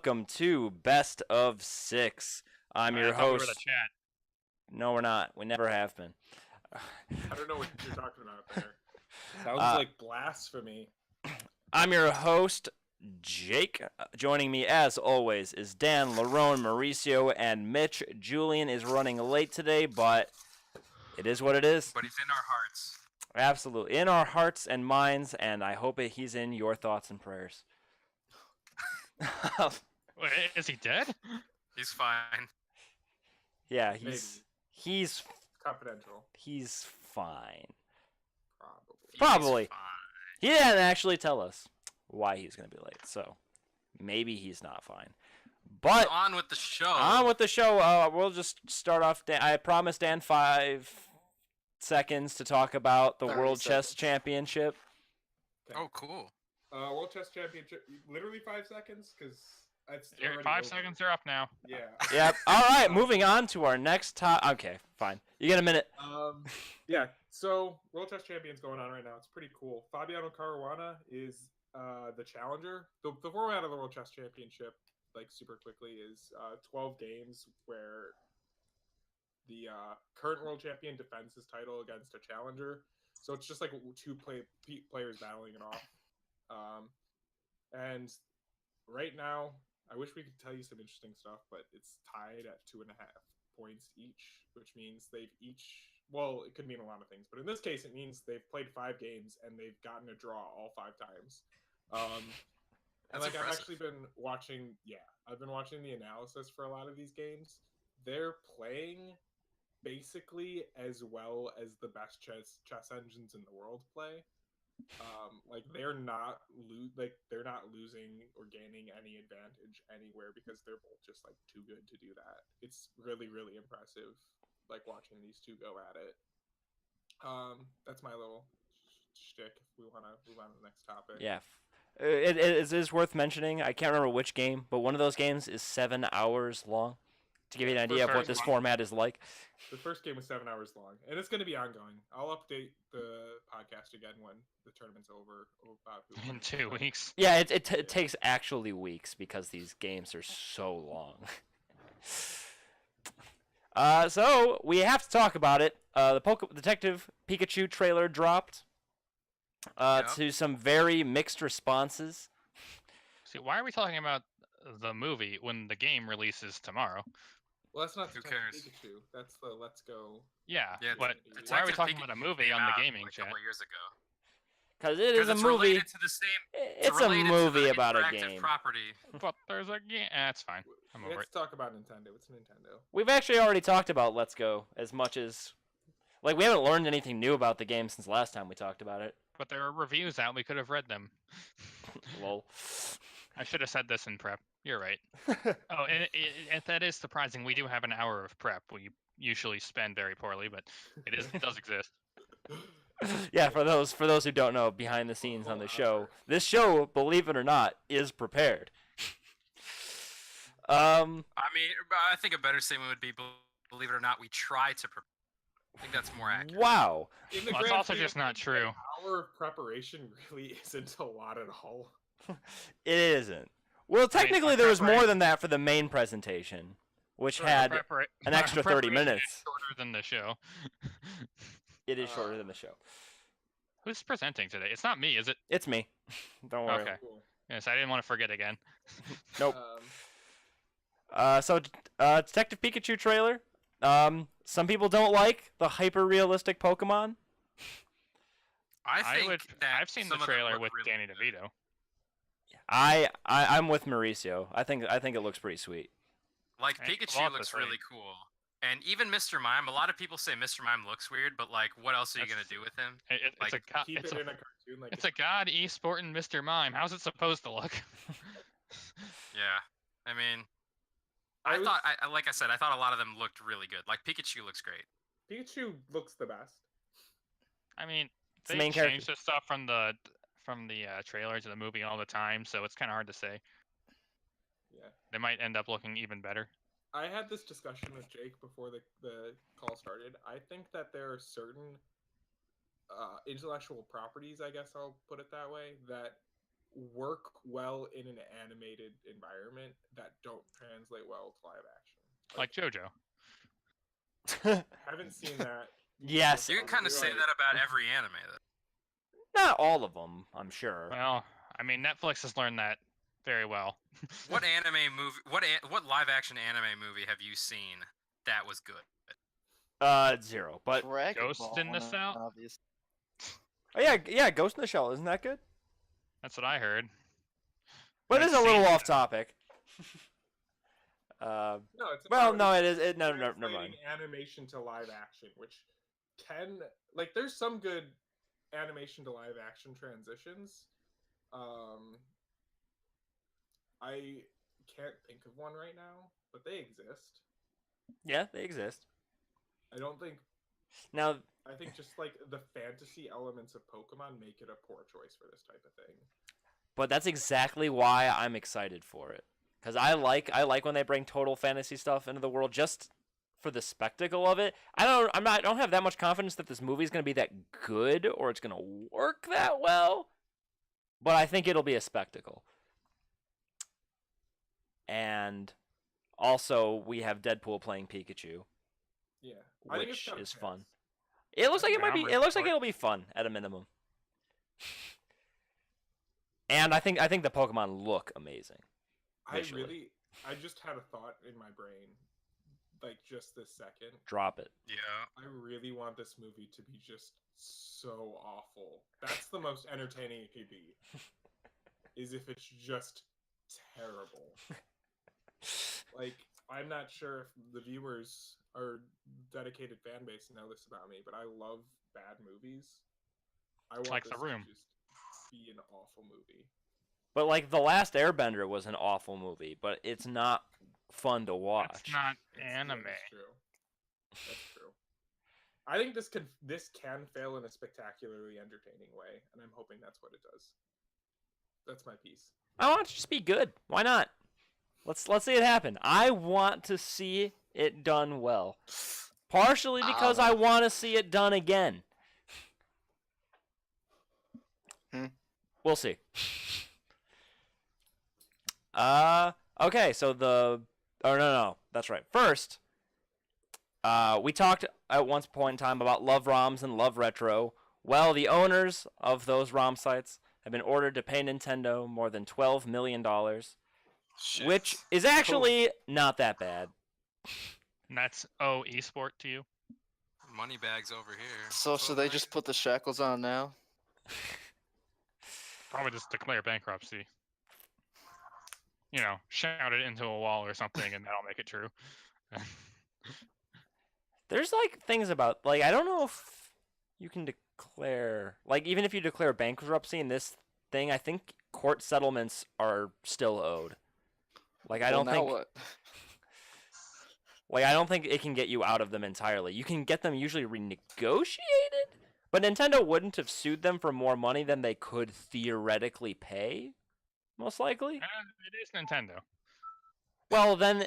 welcome to Best of Six. I'm your I thought we were the host. chat. No, we're not. We never have been. I don't know what you're talking about there. Sounds Uh, like blasphemy. I'm your host, Jake. Joining me, as always, is Dan, Lerone, Mauricio, and Mitch. Julian is running late today, but it is what it is. But he's in our hearts. Absolutely. In our hearts and minds, and I hope he's in your thoughts and prayers. Wait, is he dead? He's fine. Yeah, Maybe. he's Confidential. he's fine. Probably. Probably. He's fine. He didn't actually tell us why he's going to be late, so maybe he's not fine. But On with the show. on with the show. We'll just start off. I promised Dan 5 seconds to talk about the 30 World Chess seconds. Championship. Oh, cool. World Chess Championship. Literally 5 seconds, because it's Your already 5 over. seconds are up now. Yeah. Yep. All right, moving on to our next top. Okay, fine. You get a minute. Yeah. So World Chess Champion's going on right now. It's pretty cool. Fabiano Caruana is the challenger. The format of the World Chess Championship, like super quickly, is 12 games where the current world champion defends his title against a challenger. So it's just like two players battling it off. And right now, I wish we could tell you some interesting stuff, but it's tied at 2.5 points each, which means they've each. Well, it could mean a lot of things, but in this case, it means they've played 5 games and they've gotten a draw all 5 times. And That's like impressive. I've actually been watching. Yeah, I've been watching the analysis for a lot of these games. They're playing basically as well as the best chess engines in the world play. Like they're not losing or gaining any advantage anywhere because they're both just like too good to do that. It's really, really impressive, like watching these two go at it. That's my little shtick. If we want to move on to the next topic. Yeah. It is worth mentioning. I can't remember which game, but one of those games is 7 hours long. To give you an idea of what this format is like. The first game was 7 hours long, and it's going to be ongoing. I'll update the podcast again when the tournament's over. In 2 weeks. Yeah, it takes actually weeks because these games are so long. So we have to talk about it. The Detective Pikachu trailer dropped. To some very mixed responses. See, why are we talking about the movie when the game releases tomorrow? Well, that's not Who Detective cares? Pikachu. That's the Let's Go. Yeah, Yeah, but Detective why are we Detective talking Pikachu about a movie came on the out, gaming like, a chat? couple years ago. Because it is a it's movie. related to the same. It's a related to movie the about a interactive game. Property. But there's a game. That's fine. I'm over Let's it. talk about Nintendo. It's Nintendo. We've actually already talked about Let's Go as much as. Like, we haven't learned anything new about the game since last time we talked about it. But there are reviews out. We could have read them. Lol. I should have said this in prep. You're right. Oh, and that is surprising. We do have an hour of prep. We usually spend very poorly, but it does exist. Yeah, for those who don't know, behind the scenes on the show, this show, believe it or not, is prepared. I mean, I think a better statement would be, believe it or not, we try to. I think that's more accurate. Wow. In the Well, it's grand also scheme just of not things, true. An hour of preparation really isn't a lot at all. It isn't. Well, technically, there was more than that for the main presentation, which had an extra 30 preparation minutes. is shorter than the show. It is shorter than the show. Who's presenting today? It's not me, is it? It's me. Don't worry. Okay. Cool. Yes, I didn't want to forget again. Nope. Detective Pikachu trailer. Some people don't like the hyper-realistic Pokemon. I think that I've seen the some of them trailer look with really Danny good. DeVito. I'm with Mauricio. I think it looks pretty sweet. Like Hey, Pikachu well, looks that's right. really cool, and even Mr. Mime. A lot of people say Mr. Mime looks weird, but like, what else are you gonna That's- do with him? It's Like, a Keep it's it a, in a cartoon. Like it's a god e-sporting Mr. Mime. How's it supposed to look? Yeah, I mean, I I was- thought, like I said, I thought a lot of them looked really good. Like Pikachu looks great. Pikachu looks the best. I mean, the they main character. change the stuff from the trailers of the movie all the time, so it's kind of hard to say. Yeah. They might end up looking even better. I had this discussion with Jake before the call started. I think that there are certain intellectual properties, I guess I'll put it that way, that work well in an animated environment that don't translate well to live action. Like JoJo. Haven't seen that. Yes. You can kind of say that about every anime, though. Not all of them, I'm sure. Well, I mean, Netflix has learned that very well. What anime movie? What live action anime movie have you seen that was good? 0. But Dragon Ghost Ball, in the Cell? obvious. oh yeah, Ghost in the Shell, isn't that good? That's what I heard. But it's a little seen off that. topic. No, it's Well, about no, it is. No, never mind. translating animation to live action, which can there's some good animation to live action transitions. I can't think of one right now, but they exist. Yeah, they exist. I don't think. Now, I think just like the fantasy elements of Pokemon make it a poor choice for this type of thing. but that's exactly why I'm excited for it. Because I like when they bring total fantasy stuff into the world just for the spectacle of it. I don't have that much confidence that this movie is going to be that good or it's going to work that well. But I think it'll be a spectacle. And also we have Deadpool playing Pikachu, Yeah, I think it's which got a is chance. fun. It looks like it might be. It looks like But- it'll be fun at a minimum. And I think the Pokemon look amazing. visually. I just had a thought in my brain, like just this second. Drop it. Yeah. I really want this movie to be just so awful. That's the most entertaining it could be. Is if it's just terrible. Like, I'm not sure if the viewers or dedicated fan base know this about me, but I love bad movies. I want Like this The Room. to just be an awful movie. But like The Last Airbender was an awful movie, but it's not fun to watch. It's not It's- anime. That's true. That's true. I think this can fail in a spectacularly entertaining way, and I'm hoping that's what it does. That's my piece. I want it to just be good. Why not? Let's see it happen. I want to see it done well. Partially because I want to see it done again. We'll see. Okay, so no, that's right. First, we talked at one point in time about Love ROMs and Love Retro. Well, the owners of those ROM sites have been ordered to pay Nintendo more than $12 million, Shit. which is actually not that bad. And that's esport to you. Money bags over here. So should they just put the shackles on now? Probably just declare bankruptcy. You know, shout it into a wall or something, and that'll make it true. There's like things about I don't know if you can declare even if you declare bankruptcy in this thing, I think court settlements are still owed. I don't think What? I don't think it can get you out of them entirely. You can get them usually renegotiated, but Nintendo wouldn't have sued them for more money than they could theoretically pay, most likely. It is Nintendo. Well, then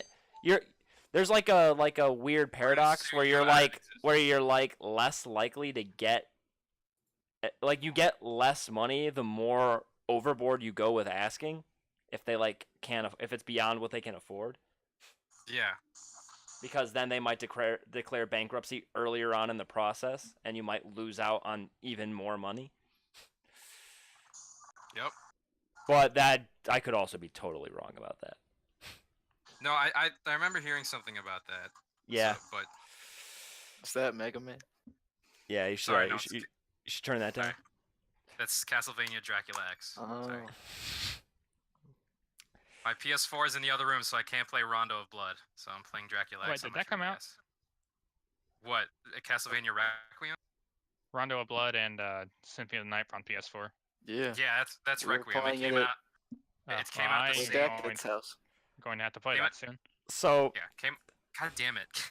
there's a weird paradox where you're less likely to get you get less money the more overboard you go with asking if they if it's beyond what they can afford, Yeah. because then they might declare bankruptcy earlier on in the process and you might lose out on even more money. Yep. But that I could also be totally wrong about that. No, I remember hearing something about that. Yeah. So, but Is that Mega Man? Yeah, you should Sorry, no, you should turn that down. sorry. That's Castlevania Dracula X. Oh. Sorry. My PS4 is in the other room, so I can't play Rondo of Blood. So I'm playing Dracula Wait, X. on did my that come out? 3DS. What? Castlevania Requiem? Rondo of Blood and Symphony of the Night on PS4. Yeah. Yeah, that's We were Requiem. It playing came it out. It came out the I'm With same. that kid's house. going to have to play You know that soon. So Yeah, came. God damn it!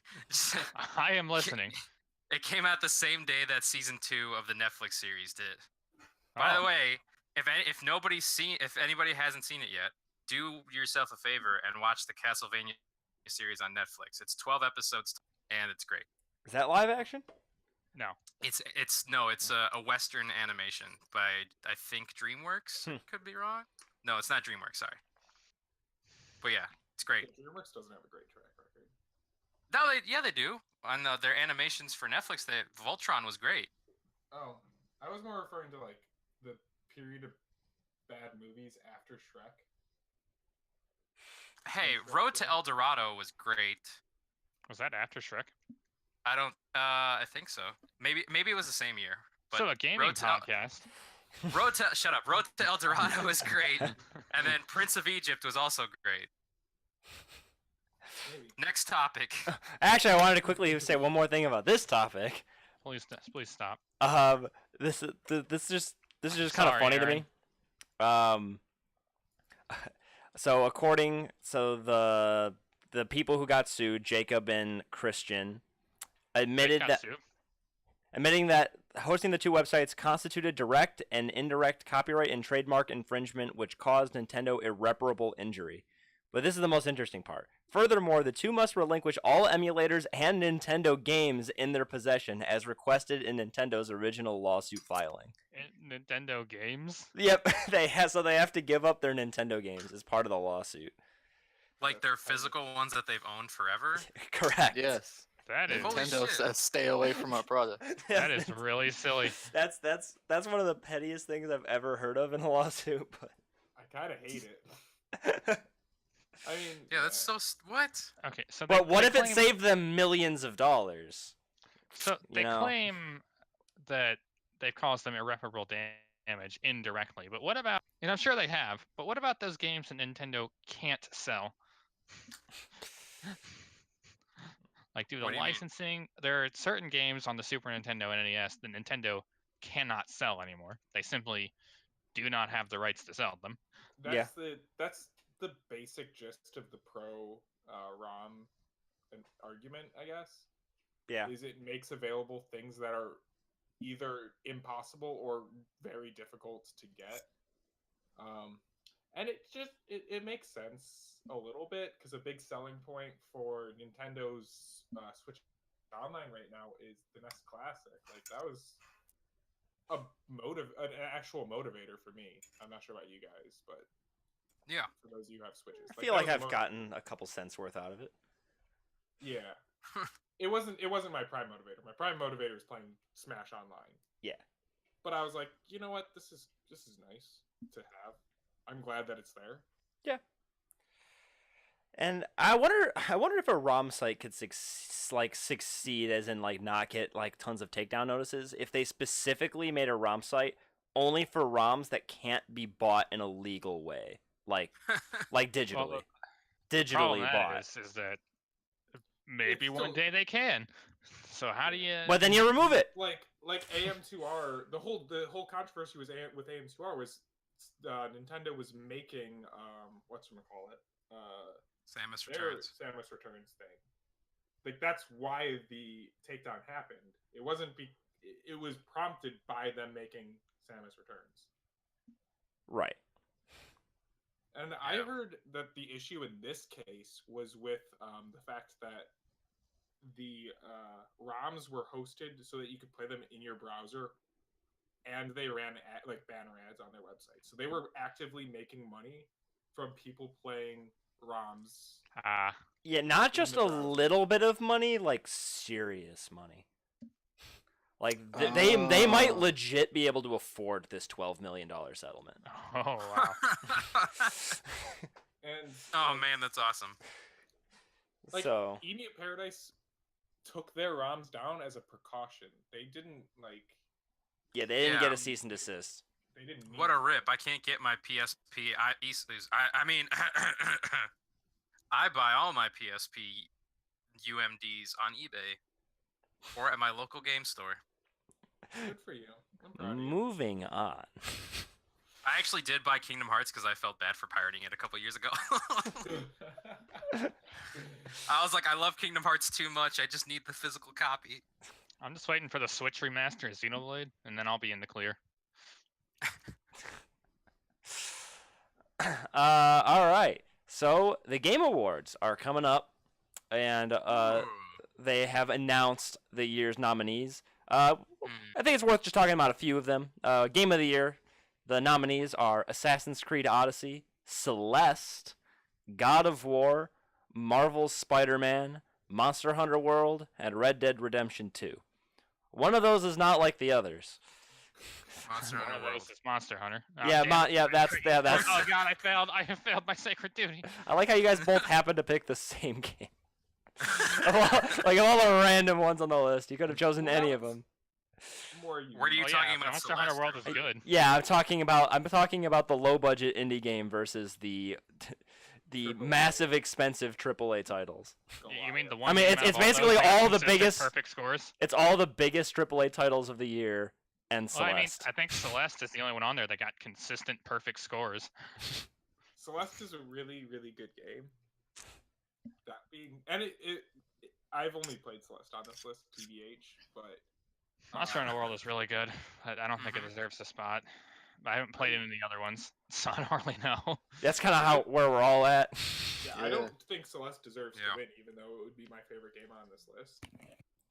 I am listening. It came out the same day that season 2 of the Netflix series did. By the Oh, way, if anybody hasn't seen it yet, do yourself a favor and watch the Castlevania series on Netflix. It's 12 episodes and it's great. is that live action? No. It's a Western animation by I think DreamWorks. Could be wrong. No, it's not DreamWorks. Sorry. But yeah, it's great. DreamWorks doesn't have a great track record. No, they do. On their animations for Netflix, Voltron was great. Oh, I was more referring to like the period of bad movies after Shrek. Hey, Shrek Road to did. El Dorado was great. Was that after Shrek? I don't. I think so. Maybe it was the same year. But So a gaming Road to El- podcast. Shut up. Road to El Dorado was great, and then Prince of Egypt was also great. Maybe. Next topic. Actually, I wanted to quickly say one more thing about this topic. Please stop. This is just kind of Sorry, funny to Aaron. me. So the people who got sued, Jacob and Christian, admitted Got that sued. admitting that hosting the two websites constituted direct and indirect copyright and trademark infringement, which caused Nintendo irreparable injury. But this is the most interesting part. Furthermore, the two must relinquish all emulators and Nintendo games in their possession, as requested in Nintendo's original lawsuit filing. Nintendo games. Yep, they have to give up their Nintendo games as part of the lawsuit. Like their physical ones that they've owned forever. Correct. Yes. That is Holy Nintendo shit. says stay away from our product. that is really silly. That's one of the pettiest things I've ever heard of in a lawsuit. But I kind of hate it. I mean, Yeah, that's so. What? Okay, so but what they if it claim- saved them millions of dollars? So they you know? claim that they've caused them irreparable damage indirectly, but what about? And I'm sure they have. But what about those games that Nintendo can't sell? Like, due to What do you mean? licensing, there are certain games on the Super Nintendo and NES that Nintendo cannot sell anymore. They simply do not have the rights to sell them. Yeah. That's the basic gist of the pro ROM argument, I guess. Yeah. Is it makes available things that are either impossible or very difficult to get. And it makes sense a little bit, because a big selling point for Nintendo's Switch Online right now is the NES Classic. Like, that was an actual motivator for me. I'm not sure about you guys, but Yeah. for those of you who have Switches, I feel like I've gotten a couple cents worth out of it. Yeah. It wasn't my prime motivator. My prime motivator is playing Smash Online. Yeah. But I was like, you know what? This is nice to have. I'm glad that it's there. And I wonder if a ROM site could succeed, as in like not get like tons of takedown notices, if they specifically made a ROM site only for ROMs that can't be bought in a legal way, like digitally, Well, digitally Problem bought. is that maybe It's one still- day they can. So how do you? But then you remove it. Like AM2R, the whole controversy with AM2R was Nintendo was making whatchamacallit, Samus their Returns. Samus Returns thing. Like, that's why the takedown happened. It wasn't it was prompted by them making Samus Returns. Right. And I Yeah. heard that the issue in this case was with the fact that the ROMs were hosted so that you could play them in your browser, and they ran banner ads on their website. So they were actively making money from people playing ROMs. Yeah, not just the a browser. little bit of money, like serious money. Like they might Oh. legit be able to afford this $12 million settlement. Oh wow. And Oh man, that's awesome. Like, So Emu Paradise took their ROMs down as a precaution. They didn't yeah, they didn't get Yeah. a cease and desist. They didn't. Need What a to. rip! I can't get my PSP. I mean, I buy all my PSP UMDs on eBay or at my local game store. Good for you. I'm proud of you. Moving on. I actually did buy Kingdom Hearts because I felt bad for pirating it a couple years ago. I was like, I love Kingdom Hearts too much. I just need the physical copy. I'm just waiting for the Switch remaster of Xenoblade, and then I'll be in the clear. All right. So the Game Awards are coming up, and Ooh. they have announced the year's nominees. I Hmm. think it's worth just talking about a few of them. Game of the year. The nominees are Assassin's Creed Odyssey, Celeste, God of War, Marvel's Spider-Man, Monster Hunter World, and Red Dead Redemption 2. One of those is not like the others. Monster One Hunter of World. those is Monster Hunter. Oh, Yeah, damn. that's Oh god, I failed. I have failed my sacred duty. I like how you guys both happen to pick the same game. Like of all the random ones on the list, you could have chosen any of them. More Were you Oh, talking yeah, about Monster Hunter World is Celeste? good. Yeah, I'm talking about the low budget indie game versus the Triple A. massive expensive AAA titles. You mean the one? I mean, game it's out of all basically those that all the consistent biggest- perfect scores. It's all the biggest AAA titles of the year and Well, Celeste. I think Celeste is the only one on there that got consistent perfect scores. Celeste is a really, really good game. That being, and I've only played Celeste on this list, TBH, but Monster Hunter World is really good. I don't think it deserves a spot. I haven't played any of the other ones, so I don't really know. That's kind of where we're all at. yeah, Yeah. I don't think Celeste deserves Yeah. to win, even though it would be my favorite game on this list.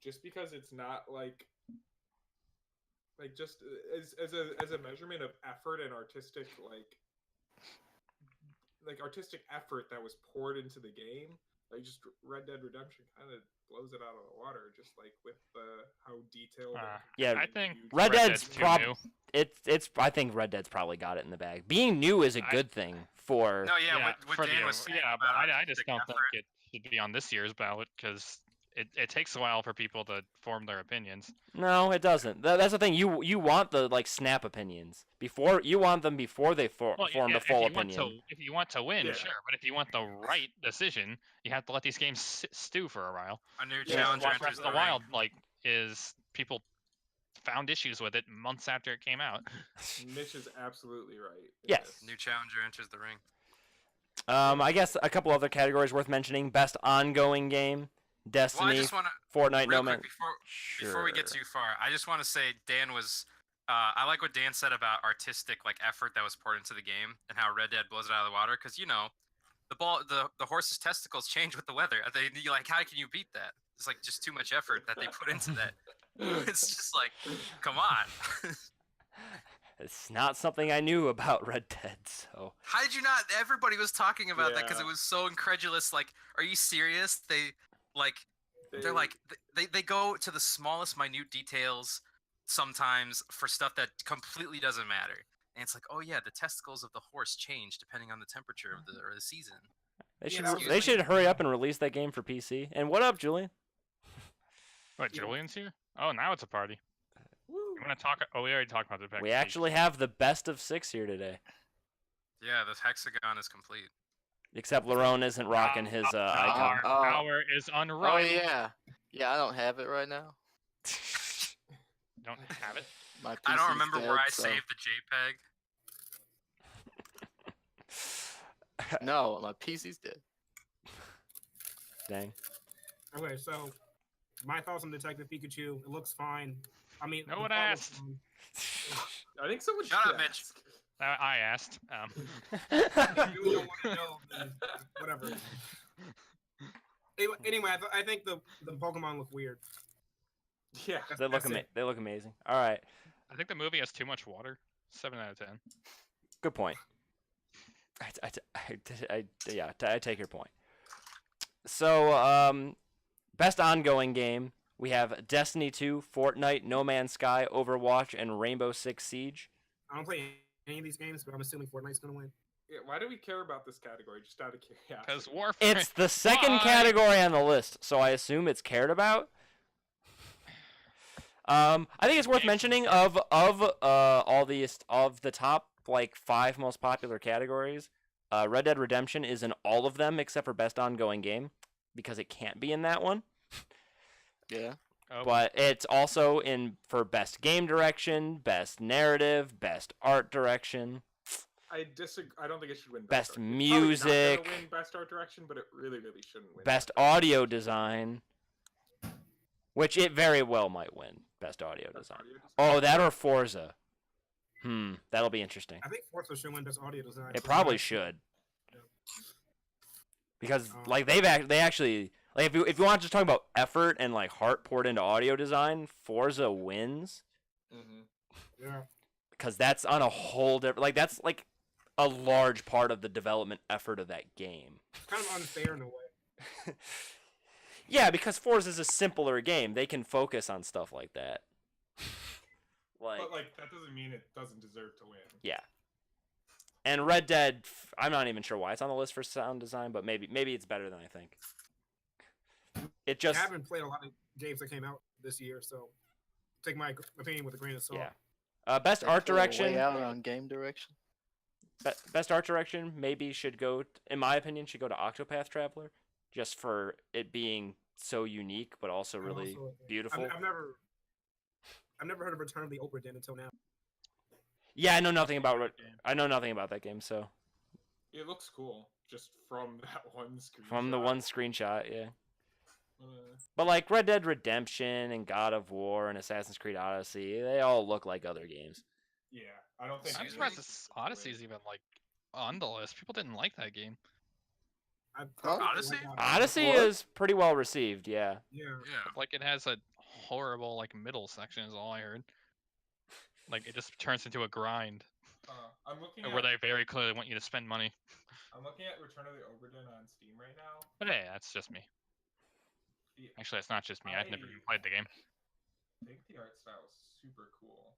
Just because it's not like just as a measurement of effort and artistic artistic effort that was poured into the game. Like just Red Dead Redemption kind of blows it out of the water, just like with how detailed. and Yeah, I think huge Red it Dead's is. too prob- new. It's I think Red Dead's probably got it in the bag. Being new is a I- good thing for. No, yeah, what for Dan the, was saying yeah, but about I just artistic don't effort. think it should be on this year's ballot because it takes a while for people to form their opinions. No, it doesn't. That's the thing. You want the snap opinions before you want them before they form yeah, the full if you opinion. if you want to win, Yeah. sure, but if you want the right decision, you have to let these games stew for a while. A new Yeah. challenger Watch enters Breath of the the ring. Wild is people found issues with it months after it came out. Mitch is absolutely right. in Yes. this. New challenger enters the ring. I guess a couple other categories worth mentioning: best ongoing game, Well, I Destiny, just want to Fortnite, real No quick Man. before we get too far, I just want to say Dan was. I like what Dan said about artistic effort that was poured into the game and how Red Dead blows it out of the water. Because the horse's testicles change with the weather. How can you beat that? It's just too much effort that they put into that. It's just come on. It's not something I knew about Red Dead, so. How did you not? Everybody was talking about that because Yeah. it was so incredulous. Are you serious? They're they go to the smallest minute details sometimes for stuff that completely doesn't matter. And it's oh yeah, the testicles of the horse change depending on the temperature of the season. They should hurry up and release that game for PC. And what up, Julian? What, Yeah. Julian's here? Oh, now it's a party. Woo. You want to talk? Oh, we already talked about the fact. We actually have the best of 6 here today. Yeah, the hexagon is complete. Except Lerone isn't rocking his icon. Power is Oh unrivaled. yeah. Yeah, I don't have it right now. Don't have it. My I don't PC's remember dead, where I so- saved the JPEG. No, my PC's dead. Dang. Okay, so my thoughts on Detective Pikachu. It looks fine. I mean, No the one plot looks asked. fine. I think someone Shut should up, Mitch. ask. I asked. If you really don't want to know, then whatever. Anyway, I think the Pokemon look weird. Yeah. That's it. They look amazing. All right. I think the movie has too much water. 7 out of 10. Good point. I take your point. So, best ongoing game, we have Destiny 2, Fortnite, No Man's Sky, Overwatch, and Rainbow Six Siege. I don't play any of these games, but I'm assuming Fortnite's gonna win. Yeah, why do we care about this category? Just out of curiosity. Because Warframe. It's the second Why? category on the list, so I assume it's cared about. I think it's worth mentioning of all the top 5 most popular categories. Red Dead Redemption is in all of them except for best ongoing game because it can't be in that one. Yeah. Oh, But it's also in for best game direction, best narrative, best art direction. I disagree. I don't think it should win Best art. It's probably not gonna music. win best art direction, but it really shouldn't win. Best audio design, which it very well might win best audio Best design. audio design. Oh, that or Forza. That'll be interesting. I think Forza should win Best Audio Design. It probably should. Yeah. Because Um, they actually Like if you want to just talk about effort and like heart poured into audio design, Forza wins Yeah. because that's on a whole different. Like that's like a large part of the development effort of that game. It's kind of unfair in a way. Yeah, because Forza is a simpler game. They can focus on stuff like that. Like, But like that doesn't mean it doesn't deserve to win. yeah. And Red Dead, I'm not even sure why it's on the list for sound design, but maybe it's better than I think. It just I haven't played a lot of games that came out this year, so take my opinion with a grain of salt. yeah. Best They art pull direction. Way out on game direction. Best art direction maybe should go, in my opinion, should go to Octopath Traveler, just for it being so unique, but also And really also, beautiful. I've never heard of Return of the Obra Dinn until now. Yeah, I know nothing about that game. So It looks cool just from that one screen. from the one screenshot, yeah. Uh, But like Red Dead Redemption and God of War and Assassin's Creed Odyssey, they all look like other games. yeah, I don't think. I'm any surprised of this these will Odyssey win. is even like on the list. People didn't like that game. I Huh? Odyssey? Odyssey What? is pretty well received, yeah. Yeah. Yeah. Like it has a horrible like middle section is all I heard. Like it just turns into a grind I'm looking where at. they very clearly want you to spend money. I'm looking at Return of the Obra Dinn on Steam right now. But hey, that's just me. The, Actually, it's not just me. I've never even played the game. I think the art style is super cool.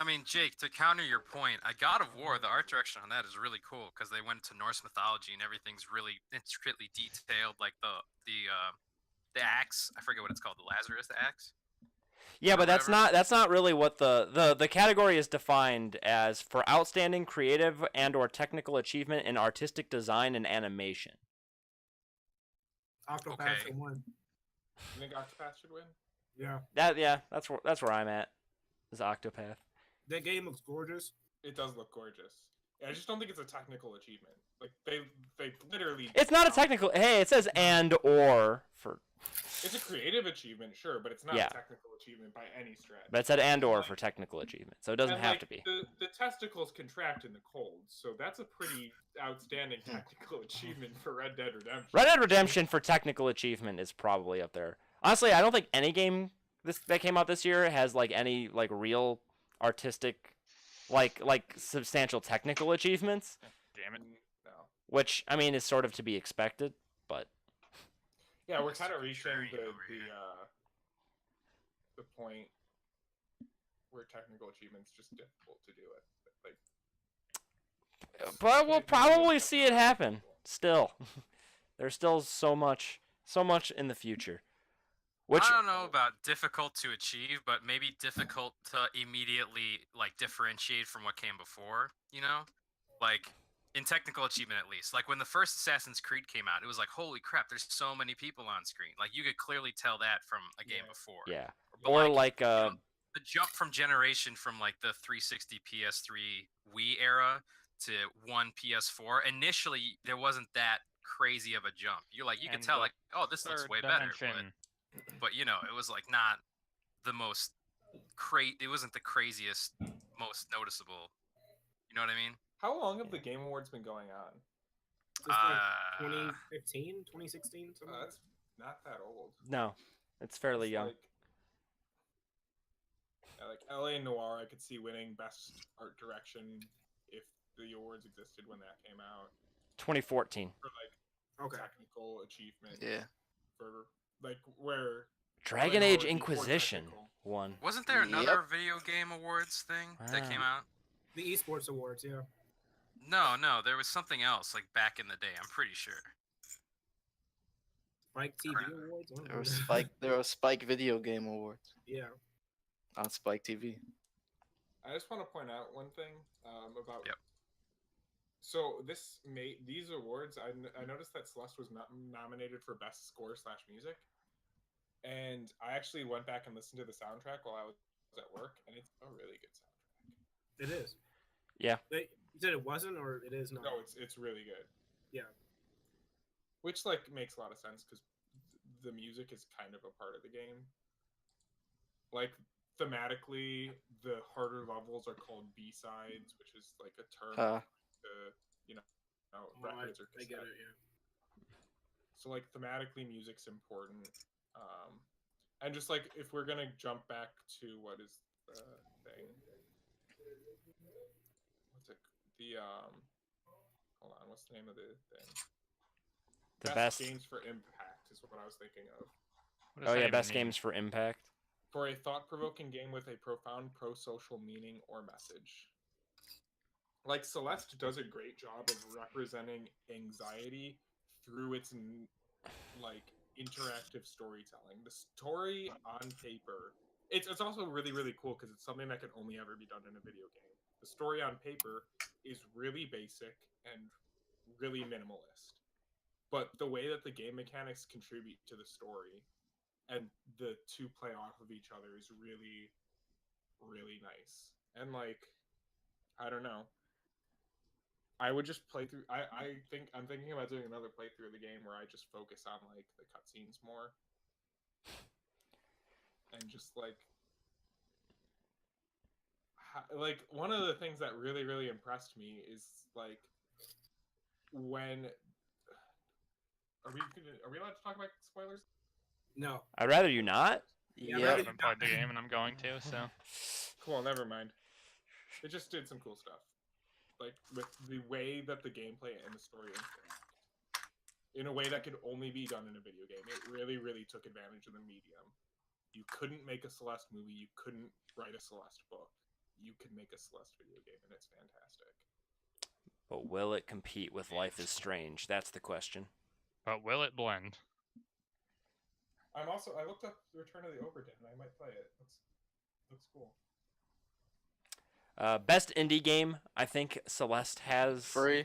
I mean, Jake, to counter your point, God of War, the art direction on that is really cool because they went to Norse mythology and everything's really intricately detailed. Like the axe, I forget what it's called, the Lazarus axe. Yeah, Or but that's whatever. not really what the category is defined as for outstanding creative and or technical achievement in artistic design and animation. Octopath Okay. for one. You think Octopath should win? Yeah. That's where I'm at. Is Octopath. That game looks gorgeous. It does look gorgeous. I just don't think it's a technical achievement. Like they literally. It's not a technical. Hey, it says and or for. It's a creative achievement, sure, but it's not Yeah. a technical achievement by any stretch. But it said and or for technical achievement, so it doesn't And, have like, to be. The testicles contract in the cold, so that's a pretty outstanding technical achievement for Red Dead Redemption. Red Dead Redemption for technical achievement is probably up there. Honestly, I don't think any game that came out this year has like any like real artistic, like substantial technical achievements, Damn it. No. which I mean is sort of to be expected. But Yeah, we're Mr. kind of reaching Contrarian over here. the point where technical achievements just difficult to do it. Like, we'll probably see it happen. Still, there's still so much in the future. Which I don't know about difficult to achieve, but maybe difficult to immediately like differentiate from what came before. You know, like in technical achievement at least. Like when the first Assassin's Creed came out, it was like, holy crap, there's so many people on screen. Like you could clearly tell that from a game Yeah. before. yeah, But, or like, like the jump from generation from like the 360 PS3 Wii era to one PS4. Initially, there wasn't that crazy of a jump. You could And tell the like, oh, this looks Third way better. dimension. But you know, it was like not the most it wasn't the craziest, most noticeable. You know what I mean? how long have the Game Awards been going on? It's like Uh, 2015, 2016, something like That's not that old. no, it's fairly It's young. Like LA Noir, I could see winning Best Art Direction if the awards existed when that came out 2014. for like that. Okay. technical achievement. Yeah. For like where Dragon LA Age Noir would be more Inquisition technical. won. wasn't there Yep. another video game awards thing that came out? The esports awards, yeah. No, there was something else like back in the day. I'm pretty sure. Spike TV Crap. awards. I don't There were know. Spike Video Game Awards Yeah. on Spike TV. I just want to point out one thing about. Yep. So these awards, I noticed that Celeste was nominated for Best Score / Music, and I actually went back and listened to the soundtrack while I was at work, and it's a really good soundtrack. It is. Yeah. You said it wasn't, or it is not? No, it's really good. Yeah. Which like makes a lot of sense because the music is kind of a part of the game. Like thematically, the harder levels are called B-sides, which is like a term to, you know, Oh, records or I get cassette. it. Yeah. So like thematically, music's important. And just like if we're gonna jump back to what is the thing? What's it? The hold on, what's the name of the thing? The best. games for impact is what I was thinking of. What does Oh that yeah, even best mean? games for impact. For a thought-provoking game with a profound pro-social meaning or message. Like Celeste does a great job of representing anxiety through its like interactive storytelling. The story on paper, it's also really really cool because it's something that can only ever be done in a video game. The story on paper is really basic and really minimalist, but the way that the game mechanics contribute to the story and the two play off of each other is really really nice. And like, I don't know, I would just play through. I'm thinking about doing another playthrough of the game where I just focus on like the cutscenes more, and just like one of the things that really really impressed me is like when are we allowed to talk about spoilers? No. I'd rather you not. Yeah, I rather haven't played the game, and I'm going to. So Cool, never mind. It just did some cool stuff, like with the way that the gameplay and the story interact in a way that could only be done in a video game. It really, really took advantage of the medium. You couldn't make a Celeste movie. You couldn't write a Celeste book. You could make a Celeste video game, and it's fantastic. But will it compete with Life is Strange? That's the question. but will it blend? I looked up Return of the Obra Dinn. I might play it. Looks cool. Best indie game, I think Celeste has Free.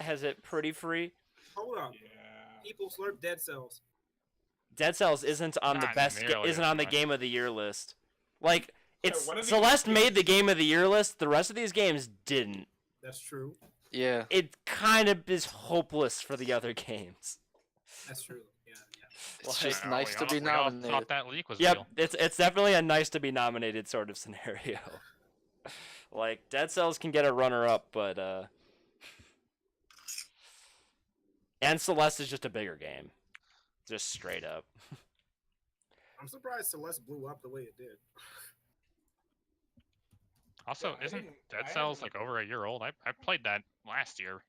has it pretty free. Hold up. Yeah. People slurp Dead Cells. Dead Cells isn't on the Not best nearly isn't as on the much. game of the year list. Like it's one of the Celeste games- made the game of the year list. The rest of these games didn't. That's true. Yeah. It kind of is hopeless for the other games. That's true. Yeah. It's Well, just I nice we to be all nominated. thought that leak was Yep, real. it's definitely a nice to be nominated sort of scenario. Like Dead Cells can get a runner up, but and Celeste is just a bigger game. Just straight up. I'm surprised Celeste blew up the way it did. Also, Yeah, I isn't didn't- Dead I Cells haven't- like over a year old? I played that last year.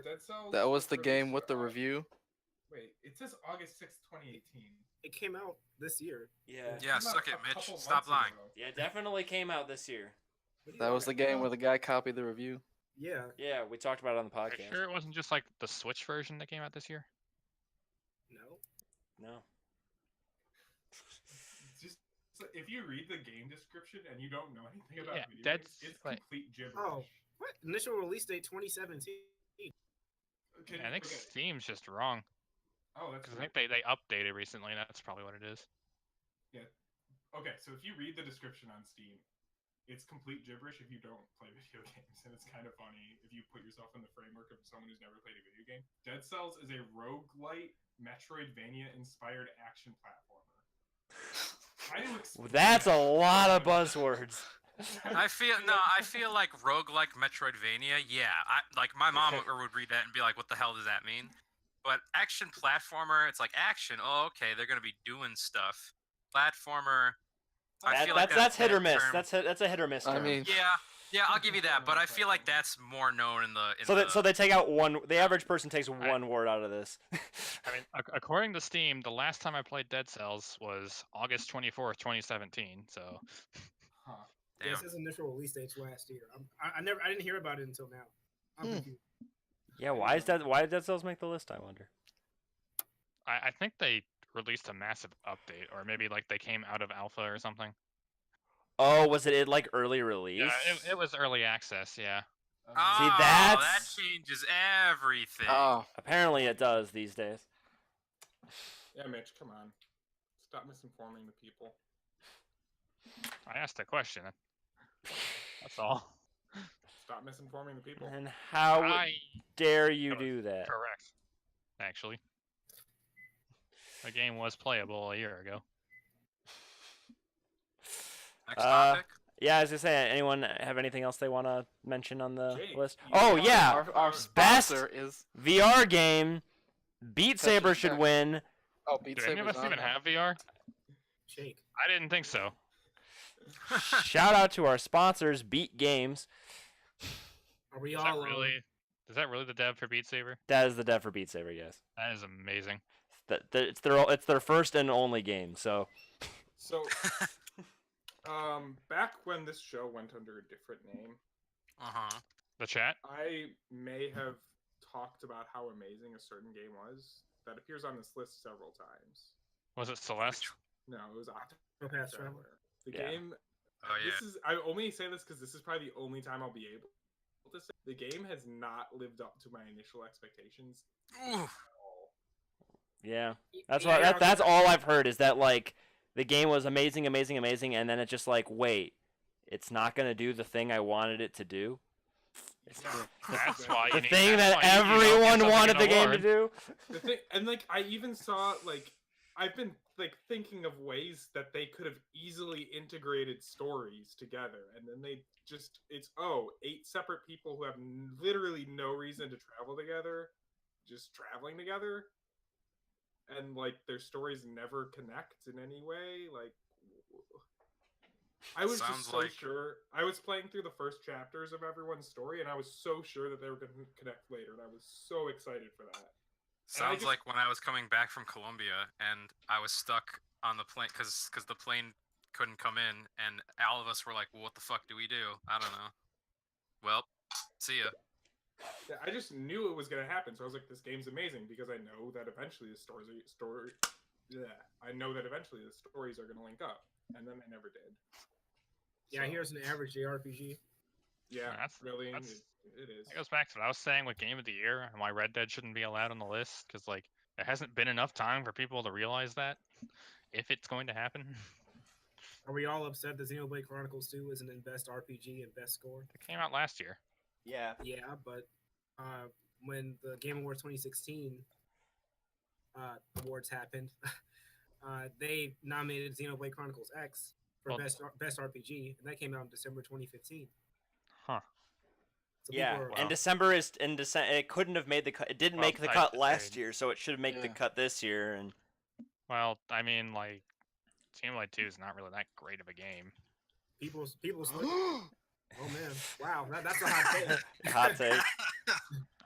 Dead Cells. That was the game released with the for- review. Wait, it says August 6th, 2018. It came out this year. Yeah. It Yeah, came out suck it, a Mitch. couple Stop months lying. ago. Yeah, definitely came out this year. That was the game where the guy copied the review. Yeah. Yeah, we talked about it on the Are you podcast. sure it wasn't just like the Switch version that came out this year? No. No. Just if you read the game description and you don't know anything about Yeah, video that's games, it's like- complete gibberish. Oh, what? Initial release date 2017. I think Steam's just wrong Oh, that's because I think they updated recently. That's probably what it is. okay. So if you read the description on Steam, it's complete gibberish if you don't play video games, and it's kind of funny if you put yourself in the framework of someone who's never played a video game. Dead Cells is a roguelite Metroidvania-inspired action platformer. Try to explain That's a that. lot of buzzwords. I feel like roguelike Metroidvania. Yeah, like my mom would read that and be like, "What the hell does that mean?" But action platformer, it's like action. Oh, okay, they're gonna be doing stuff. Platformer. I feel like That's hit or that miss. term- That's a hit or miss. I term. mean, Yeah, I'll give you that. But I feel like that's more known in the. so they take out one. The average person takes one word out of this. I mean, according to Steam, the last time I played Dead Cells was August 24th, 2017. So Huh. Damn. This is initial release dates last year. I didn't hear about it until now. I'm confused. Yeah, why did Dead Cells make the list? I wonder. I think they released a massive update, or maybe like they came out of alpha or something. Oh, was it like early release? Yeah, it was early access. Yeah. Oh, that's- that changes everything. oh, Apparently it does these days. Yeah, Mitch, come on. Stop misinforming the people. I asked a question. That's all. Stop misinforming the people. And how I dare you that was do that? correct. Actually, the game was playable a year ago. Next topic. Yeah, as I say, anyone have anything else they want to mention on the Jake, list? you Oh got yeah, our sponsor is VR game Beat Tetris Saber should Effect. win. Oh, Beat Do any of Saber's us on even there. have VR? Shake. I didn't think so. Shout out to our sponsors, Beat Games. Are we Is that all really? Is that really the dev for Beat Saber? That is the dev for Beat Saber, yes. That is amazing. It's their first and only game. So So, back when this show went under a different name, Uh-huh. The chat? I may have talked about how amazing a certain game was that appears on this list several times. Was it Celeste? No, it was Octopath Octopath Traveler? Traveler. The Yeah. game. Oh, yeah. This is. I only say this because this is probably the only time I'll be able to say the game has not lived up to my initial expectations Ooh. at all. yeah, that's Yeah, what that's all I've heard is that like the game was amazing, amazing, amazing, and then it's just like wait, it's not gonna do the thing I wanted it to do. That's why The you need, thing that's that why you don't give everyone something wanted an the game to award. do. The thing, and like I even saw like I've been like thinking of ways that they could have easily integrated stories together, and then they just it's 8 separate people who have literally no reason to travel together, just traveling together, and like their stories never connect in any way. Like I was Sounds just so like- sure. I was playing through the first chapters of everyone's story, and I was so sure that they were going to connect later, and I was so excited for that. Sounds just- like when I was coming back from Colombia and I was stuck on the plane because the plane couldn't come in, and all of us were like, well, "What the fuck do we do? I don't know." Well, see ya. Yeah, I just knew it was going to happen, so I was like, "This game's amazing," because I know that eventually I know that eventually the stories are going to link up, and then they never did. Yeah, So, here's an average JRPG. yeah, That's- really, that's- it is. That goes back to what I was saying with Game of the Year and why Red Dead shouldn't be allowed on the list because like there hasn't been enough time for people to realize that if it's going to happen. Are we all upset that Xenoblade Chronicles 2 isn't in best RPG and best score? It came out last year. Yeah. Yeah, but when the Game Awards 2016 awards happened, they nominated Xenoblade Chronicles X for Well- best RPG, and that came out in December 2015. Huh. So Yeah, people are- and December is in December. It couldn't have made the cut. It didn't Well, make the I- cut I- last year, so it should make the Yeah. cut this year. And Well, I mean, like, Xenoblade 2 is not really that great of a game. people. Oh man! Wow, that's a hot take. hot take.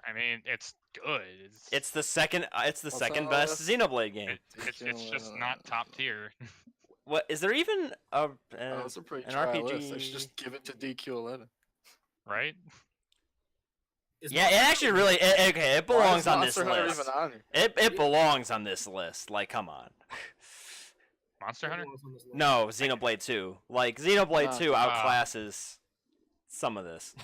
I mean, it's good. It's the second. It's the What's second on best this? Xenoblade game. It's just not top tier. What is there even a? Oh, it's a pretty an dry list. They RPG. should just give it to DQ11. Right? Is Yeah, it Monster actually Hunter- really. Okay, it Why belongs is on this Monster Hunter list. even on here? It belongs on this list. Like, come on. Monster Hunter? Everyone's on this list. No, Xenoblade 2. Like Xenoblade No. 2 Wow. outclasses some of this.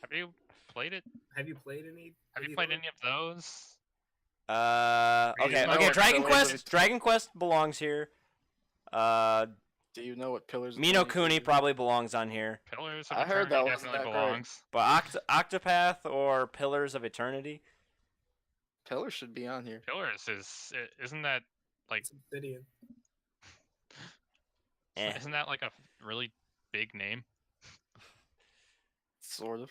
Have you played it? Have you played any? Have you played any of those? Okay, know okay. what Dragon Pillars of Quest. Dragon Quest belongs here. Do you know what Pillars of Mino Eternity Kuni is? probably belongs on here. Pillars of I heard Eternity that wasn't definitely that great. belongs. But Octopath or Pillars of Eternity? Pillars should be on here. Pillars isn't that like It's Obsidian. Eh. isn't that like a really big name? Sort of.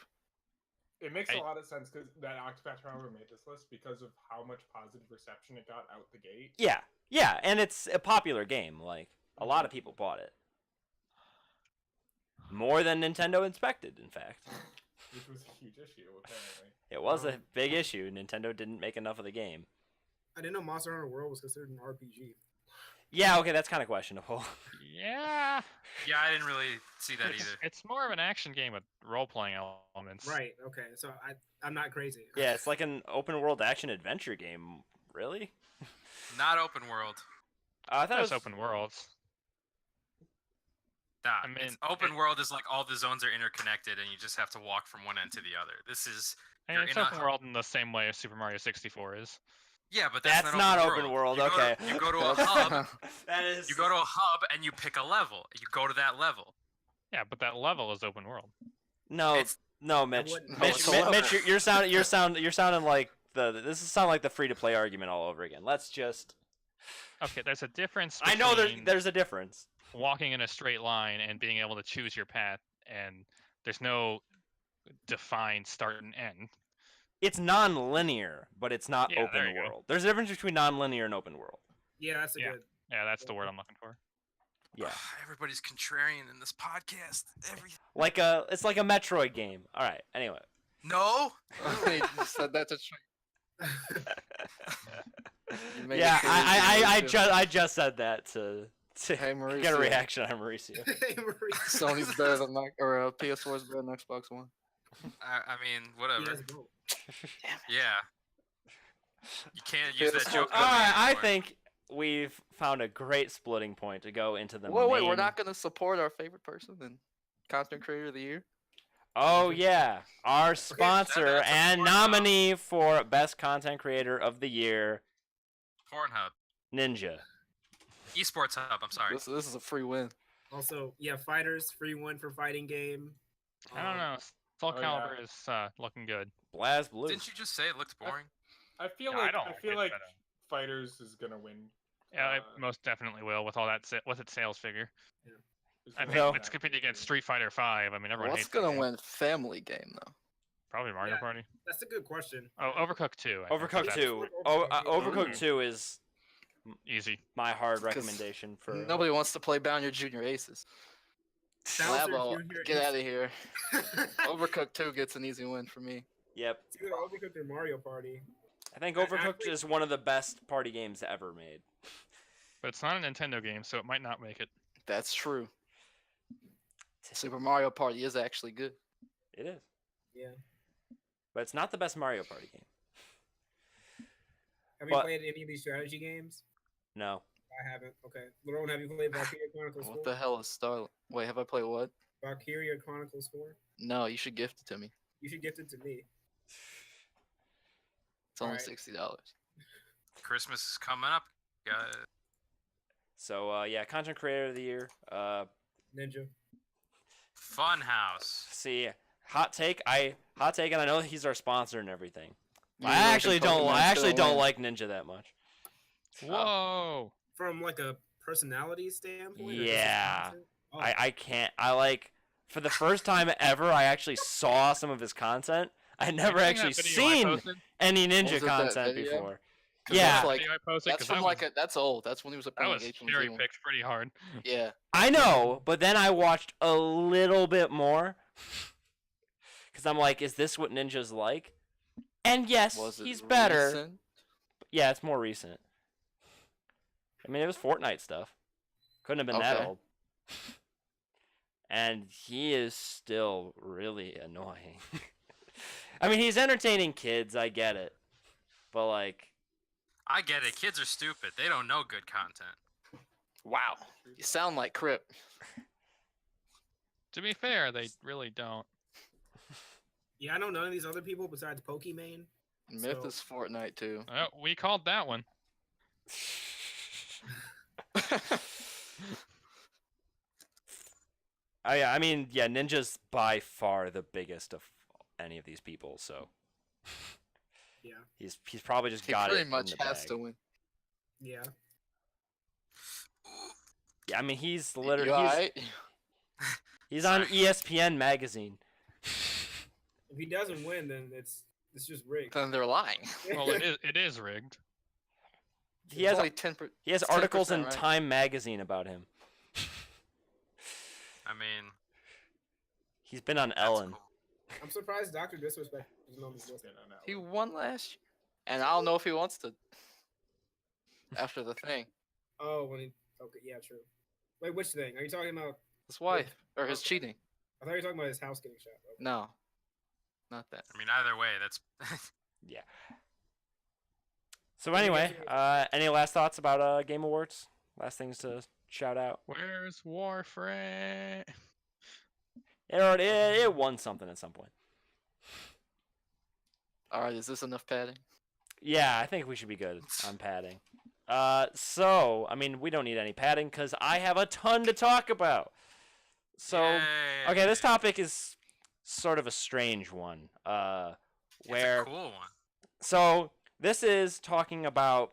It makes I- a lot of sense because that Octopath Traveler made this list because of how much positive reception it got out the gate. Yeah, yeah, and it's a popular game. Like a lot of people bought it. More than Nintendo expected, in fact. Which was a huge issue, apparently. It was a big issue. Nintendo didn't make enough of the game. I didn't know Monster Hunter World was considered an RPG. Yeah, okay, that's kind of questionable. Yeah. Yeah, I didn't really see that either. It's more of an action game with role playing elements. Right. Okay. So I'm not crazy. Yeah, it's like an open world action adventure game. Really? Not open world. I thought it There's was open worlds. Nah, I mean, it's open world is like all the zones are interconnected and you just have to walk from one end to the other. This is And You're it's in a open hub. world in the same way as Super Mario 64 is. yeah, but That's not open world, You go to- okay. you go to a hub. that is. You go to a hub and you pick a level. You go to that level. Yeah, but that level is open world. No, It's- no, Mitch. wouldn't- Mitch, it's a Mitch, level. Mitch, you're sounding like this is sound like the free to play argument all over again. Let's just. Okay, there's a difference. I know between there's a difference. walking in a straight line and being able to choose your path, and there's no defined start and end. it's non-linear, but it's not Yeah, there open you go. world. There's a difference between non-linear and open world. Yeah, that's a Yeah. good. Yeah, that's the word I'm looking for. Yeah. Everybody's contrarian in this podcast. It's like a Metroid game. All right. Anyway. No. He just said that to try. You made Yeah, it clear, I just said that to Hey, get a Mauricio. reaction on Mauricio. Sony's better than PS4 is better than Xbox One. I mean, whatever. Yes, both. Yeah. You can't use that PS4 joke. All on me right, I anymore. think we've found a great splitting point to go into the Wait, we're main- not gonna support our favorite person and content creator of the year. Oh yeah, our sponsor that's a and Pornhub. nominee for best content creator of the year, Pornhub. Ninja. Esports Hub. I'm sorry. This is a free win. Also, yeah, fighters free one for fighting game. I don't know. Soul oh, yeah. Calibur is looking good. Blaz Blue. Didn't you just say it looked boring? I feel Yeah, like don't I like feel it, like but, Fighters is gonna win. Yeah, it most definitely will with all that with its sales figure. It's I gonna mean, So- win it's that competing game. against Street Fighter V. I mean, everyone What's hates that gonna game. win family game though? Probably Mario Yeah. Party. That's a good question. Oh, Overcooked 2. I think Overcooked that's 2. Overcooked Overcooked Ooh. 2 is Easy. my hard 'Cause recommendation for. Nobody wants to play Bound Your Junior Aces. Bowser Labo, Jr. get is- out of here. Overcooked 2 gets an easy win for me. Yep. It's either Overcooked or Mario Party. I think And Overcooked actually- is one of the best party games ever made. But it's not a Nintendo game, so it might not make it. That's true. Super Mario Party is actually good. It is. Yeah. But it's not the best Mario Party game. Have you But- played any of these strategy games? No. I haven't. Okay. Lerone, have you played Valkyria Chronicles 4? What the hell is Star? Wait, have I played what? Valkyria Chronicles 4? No, you should gift it to me. You should gift it to me. It's only Alright. $60. Christmas is coming up. Guys. So yeah, content creator of the year. Ninja. Funhouse. See, hot take, and I know he's our sponsor and everything. You I reckon actually don't. Pokemon's I actually gonna don't win? like Ninja that much. Whoa! From like a personality standpoint? or just his Yeah. content? Oh, I can't. I like for the first time ever. I actually saw some of his content. I never You seen actually that video I seen posted? any Was Ninja it that content video? before. 'Cause Yeah, that's like Video I posted, that's 'cause from that like was, that's old. That's when he was that playing was H1Z1. cherry picked pretty hard. Yeah. I know, but then I watched a little bit more because I'm like, is this what Ninja's like? And yes, Was it he's better. recent? Yeah, it's more recent. I mean, it was Fortnite stuff. Couldn't have been that Okay. old. And he is still really annoying. I mean, he's entertaining kids. I get it, but like, I get it. Kids are stupid. They don't know good content. Wow. You sound like Crip. To be fair, they really don't. Yeah, I know none of these other people besides Pokimane. Myth So- is Fortnite too. Oh, we called that one. I mean, yeah, Ninja's by far the biggest of any of these people. So Yeah. he's probably just He got pretty it much in the has bag. to win. Yeah. Yeah, I mean, he's You literally alright? he's on Sorry. ESPN magazine. If he doesn't win, then it's just rigged. Then they're lying. Well, it is rigged. He has only 10%. he has it's articles 10%, in right? Time magazine about him. I mean, He's been on that's Ellen. cool. I'm surprised Dr. Disrespect isn't on this list. Yeah, no, no. He won last year, and I don't know if he wants to. After the thing, Oh, when he. Okay, yeah, true. Wait, which thing? Are you talking about? his wife or his Okay. cheating. I thought you were talking about his house getting shot. Okay. No, not that. I mean, either way, that's. Yeah. So anyway, any last thoughts about Game Awards? Last things to shout out. Where's Warframe? It won something at some point. All right, is this enough padding? Yeah, I think we should be good on padding. So I mean, we don't need any padding because I have a ton to talk about. So okay, this Yay. topic is sort of a strange one. It's Where a cool one. so this is talking about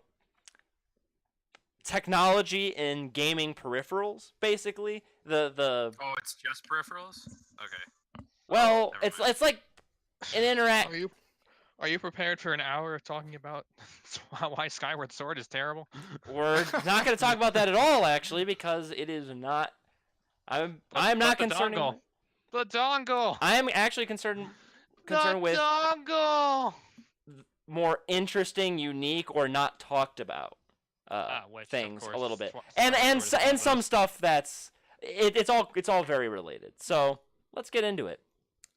technology in gaming peripherals, basically. The Oh, it's just peripherals. Okay. well, never it's mind. it's like an interact. Are you prepared for an hour of talking about why Skyward Sword is terrible? We're not going to talk about that at all, actually, because it is not. I'm not the concerned. dongle. The dongle. I am actually concerned with dongle. more interesting, unique, or not talked about Which, of things course, a little bit, Skyward and Sword is one of some those. stuff that's it's all very related. So let's get into it.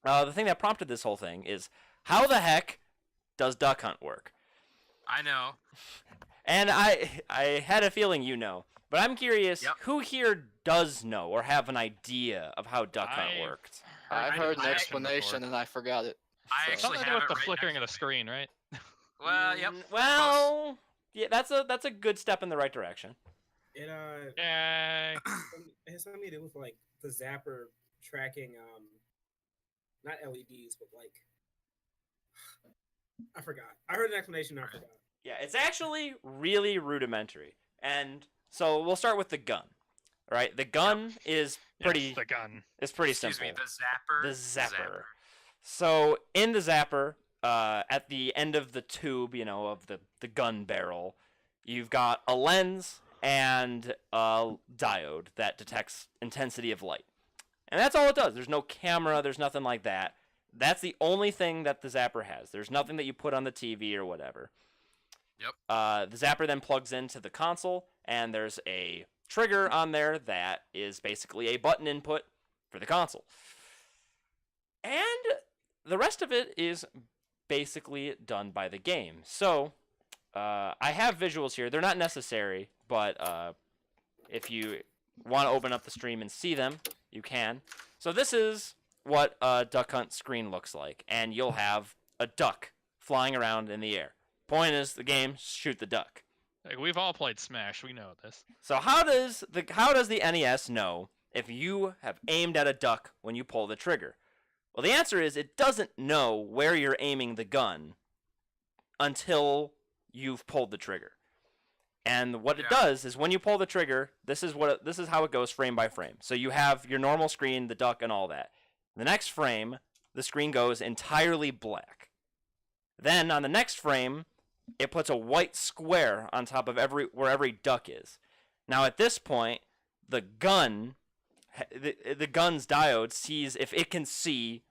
The thing that prompted this whole thing is how the heck does Duck Hunt work? I know. And I had a feeling you know, but I'm curious Yep. who here does know or have an idea of how Duck Hunt I've worked. I've I- heard an I- explanation and I forgot it. I So- actually Something to do have with it the right flickering of the next to me. screen, right? Well, yep. Well, yeah, that's a good step in the right direction. It Yay. it has something to do with like the Zapper tracking not LEDs but like I forgot. I heard an explanation. I forgot. Yeah, it's actually really rudimentary. And so we'll start with the gun. All right, the gun is pretty Yes, the gun. it's pretty Excuse simple. me, the zapper. The zapper. So in the zapper, at the end of the tube, of the gun barrel, you've got a lens and a diode that detects intensity of light. And that's all it does. There's no camera, there's nothing like that. That's the only thing that the zapper has. There's nothing that you put on the TV or whatever. Yep. The zapper then plugs into the console, and there's a trigger on there that is basically a button input for the console. And the rest of it is basically done by the game. So, I have visuals here. They're not necessary, but if you want to open up the stream and see them, you can. So this is what a Duck Hunt screen looks like, and you'll have a duck flying around in the air. Point is, the game, shoot the duck. Like, we've all played Smash. We know this. So how does the NES know if you have aimed at a duck when you pull the trigger? Well, the answer is it doesn't know where you're aiming the gun until you've pulled the trigger. And what it Yeah. does is when you pull the trigger, this is how it goes frame by frame. So you have your normal screen, the duck, and all that. The next frame, the screen goes entirely black. Then on the next frame, it puts a white square on top of where every duck is. Now at this point, the gun's diode sees if it can see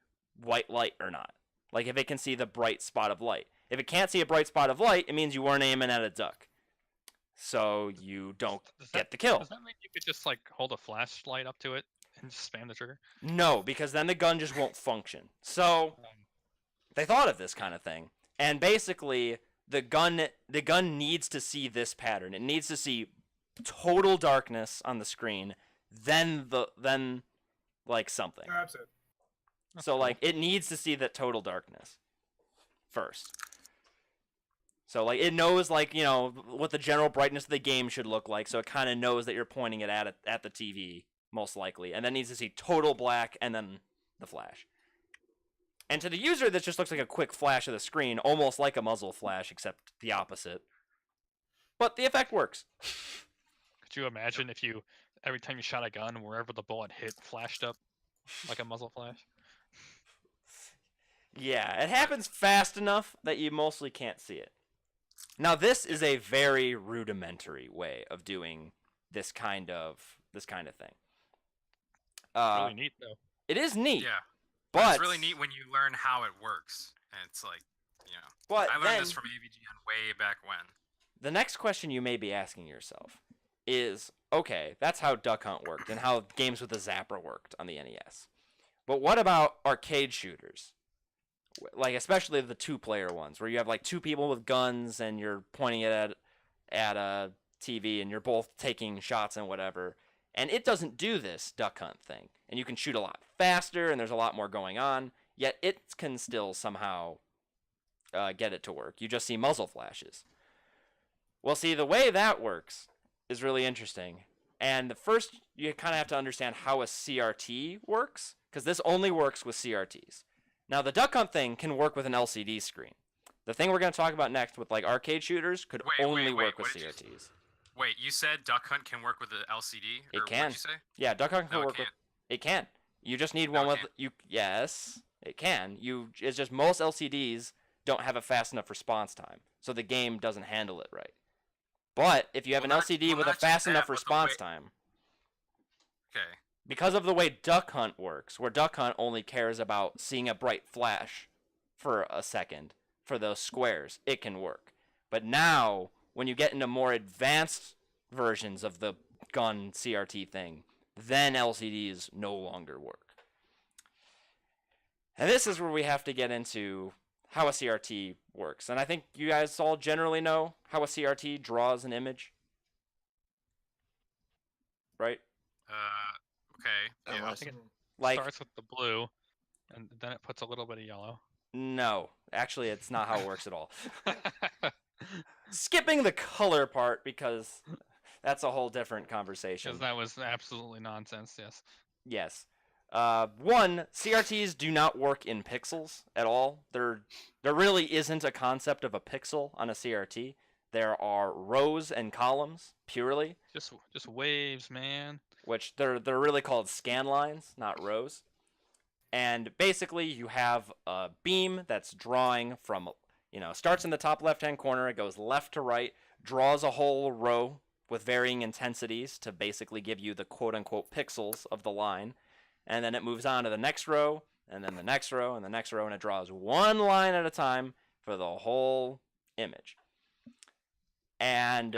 white light or not. Like if it can see the bright spot of light. If it can't see a bright spot of light, it means you weren't aiming at a duck. So you don't get the kill. Does that mean you could just like hold a flashlight up to it and just spam the trigger? No, because then the gun just won't function. So they thought of this kind of thing. And basically the gun needs to see this pattern. It needs to see total darkness on the screen, then like something. That's it. So like it needs to see that total darkness first. So like it knows like, what the general brightness of the game should look like, so it kind of knows that you're pointing it at the TV most likely, and then needs to see total black and then the flash. And to the user, this just looks like a quick flash of the screen, almost like a muzzle flash, except the opposite. But the effect works. Could you imagine if you, every time you shot a gun, wherever the bullet hit, flashed up like a muzzle flash? Yeah, it happens fast enough that you mostly can't see it. Now, this is a very rudimentary way of doing this kind of thing. Really neat though. It is neat. Yeah. But It's really neat when you learn how it works, and it's like, But I learned then, this from AVGN way back when. the next question you may be asking yourself is, okay, that's how Duck Hunt worked and how games with the Zapper worked on the NES. But what about arcade shooters? Like, especially the two-player ones, where you have, like, two people with guns and you're pointing it at a TV and you're both taking shots and whatever. And it doesn't do this Duck Hunt thing. And you can shoot a lot faster and there's a lot more going on, yet it can still somehow get it to work. You just see muzzle flashes. Well, see, the way that works is really interesting. And first, you kind of have to understand how a CRT works, because this only works with CRTs. Now, the Duck Hunt thing can work with an LCD screen. The thing we're going to talk about next with like arcade shooters could only work with what did you say? CRTs. Wait, you said Duck Hunt can work with the LCD? It Or can. What'd you say? Yeah, Duck Hunt can No, it work with. can't. It can. You just need No, one it with can't. you. Yes, it can. It's just most LCDs don't have a fast enough response time, so the game doesn't handle it right. But if you have Well, an not- LCD well, with a not just fast that, enough but the response way- time, Okay. because of the way Duck Hunt works, where Duck Hunt only cares about seeing a bright flash for a second for those squares, it can work. But now, when you get into more advanced versions of the gun CRT thing, then LCDs no longer work. And this is where we have to get into how a CRT works. And I think you guys all generally know how a CRT draws an image. Right? Okay. Yeah. Unless- think it Like, starts with the blue, and then it puts a little bit of yellow. no. Actually, it's not how it works at all. Skipping the color part because that's a whole different conversation. Because that was absolutely nonsense. Yes. Yes. One, CRTs do not work in pixels at all. There really isn't a concept of a pixel on a CRT. There are rows and columns purely, Just waves, man. which they're really called scan lines, not rows. And basically, you have a beam that's drawing from, starts in the top left-hand corner, it goes left to right, draws a whole row with varying intensities to basically give you the quote-unquote pixels of the line. And then it moves on to the next row, and then the next row, and the next row, and it draws one line at a time for the whole image. And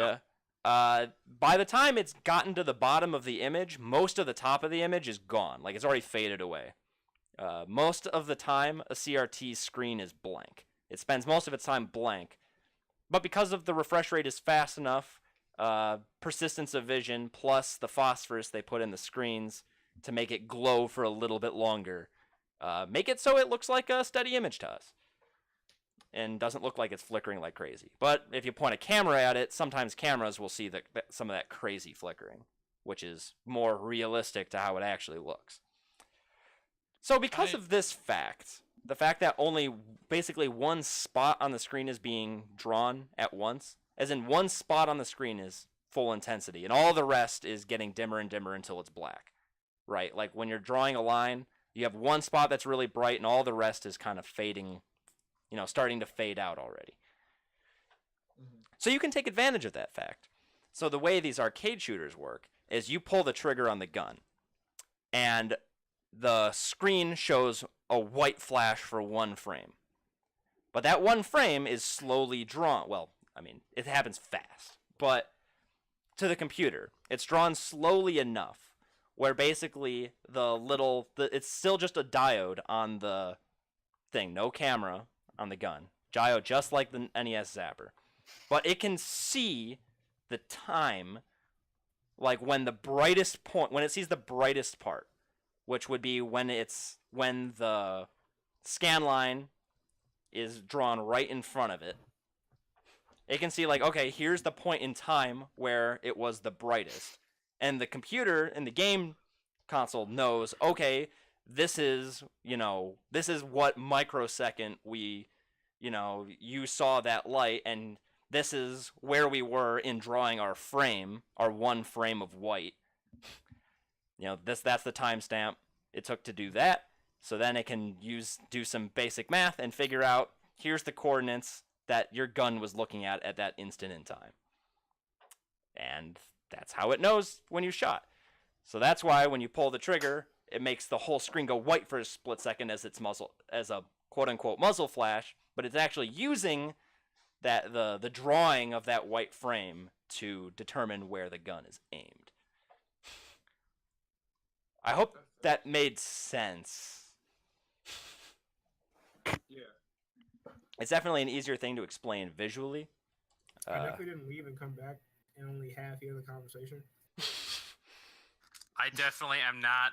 by the time it's gotten to the bottom of the image, most of the top of the image is gone. Like, it's already faded away. Most of the time, a CRT screen is blank. It spends most of its time blank. But because of the refresh rate is fast enough, persistence of vision, plus the phosphorus they put in the screens to make it glow for a little bit longer, make it so it looks like a steady image to us. And doesn't look like it's flickering like crazy. But if you point a camera at it, sometimes cameras will see some of that crazy flickering, which is more realistic to how it actually looks. So because of this fact, the fact that only basically one spot on the screen is being drawn at once, as in one spot on the screen is full intensity, and all the rest is getting dimmer and dimmer until it's black, right? Like when you're drawing a line, you have one spot that's really bright, and all the rest is kind of fading, starting to fade out already. Mhm. So you can take advantage of that fact. So the way these arcade shooters work is you pull the trigger on the gun, and the screen shows a white flash for one frame. But that one frame is slowly drawn. Well, I mean, it happens fast. But to the computer, it's drawn slowly enough where basically it's still just a diode on the thing, no camera on the gun. Diode just like the NES Zapper. But it can see the time, like when it sees the brightest part, which would be when the scan line is drawn right in front of it. It can see like, okay, here's the point in time where it was the brightest. And the computer in the game console knows, okay, this is what microsecond you saw that light, and this is where we were in drawing our one frame of white. That's the timestamp it took to do that. So then it can do some basic math and figure out, here's the coordinates that your gun was looking at that instant in time. And that's how it knows when you shot. So that's why when you pull the trigger, it makes the whole screen go white for a split second as a quote-unquote muzzle flash, but it's actually using the drawing of that white frame to determine where the gun is aimed. I hope that made sense. Yeah. It's definitely an easier thing to explain visually. I definitely didn't leave and come back and only half hear the conversation. I definitely am not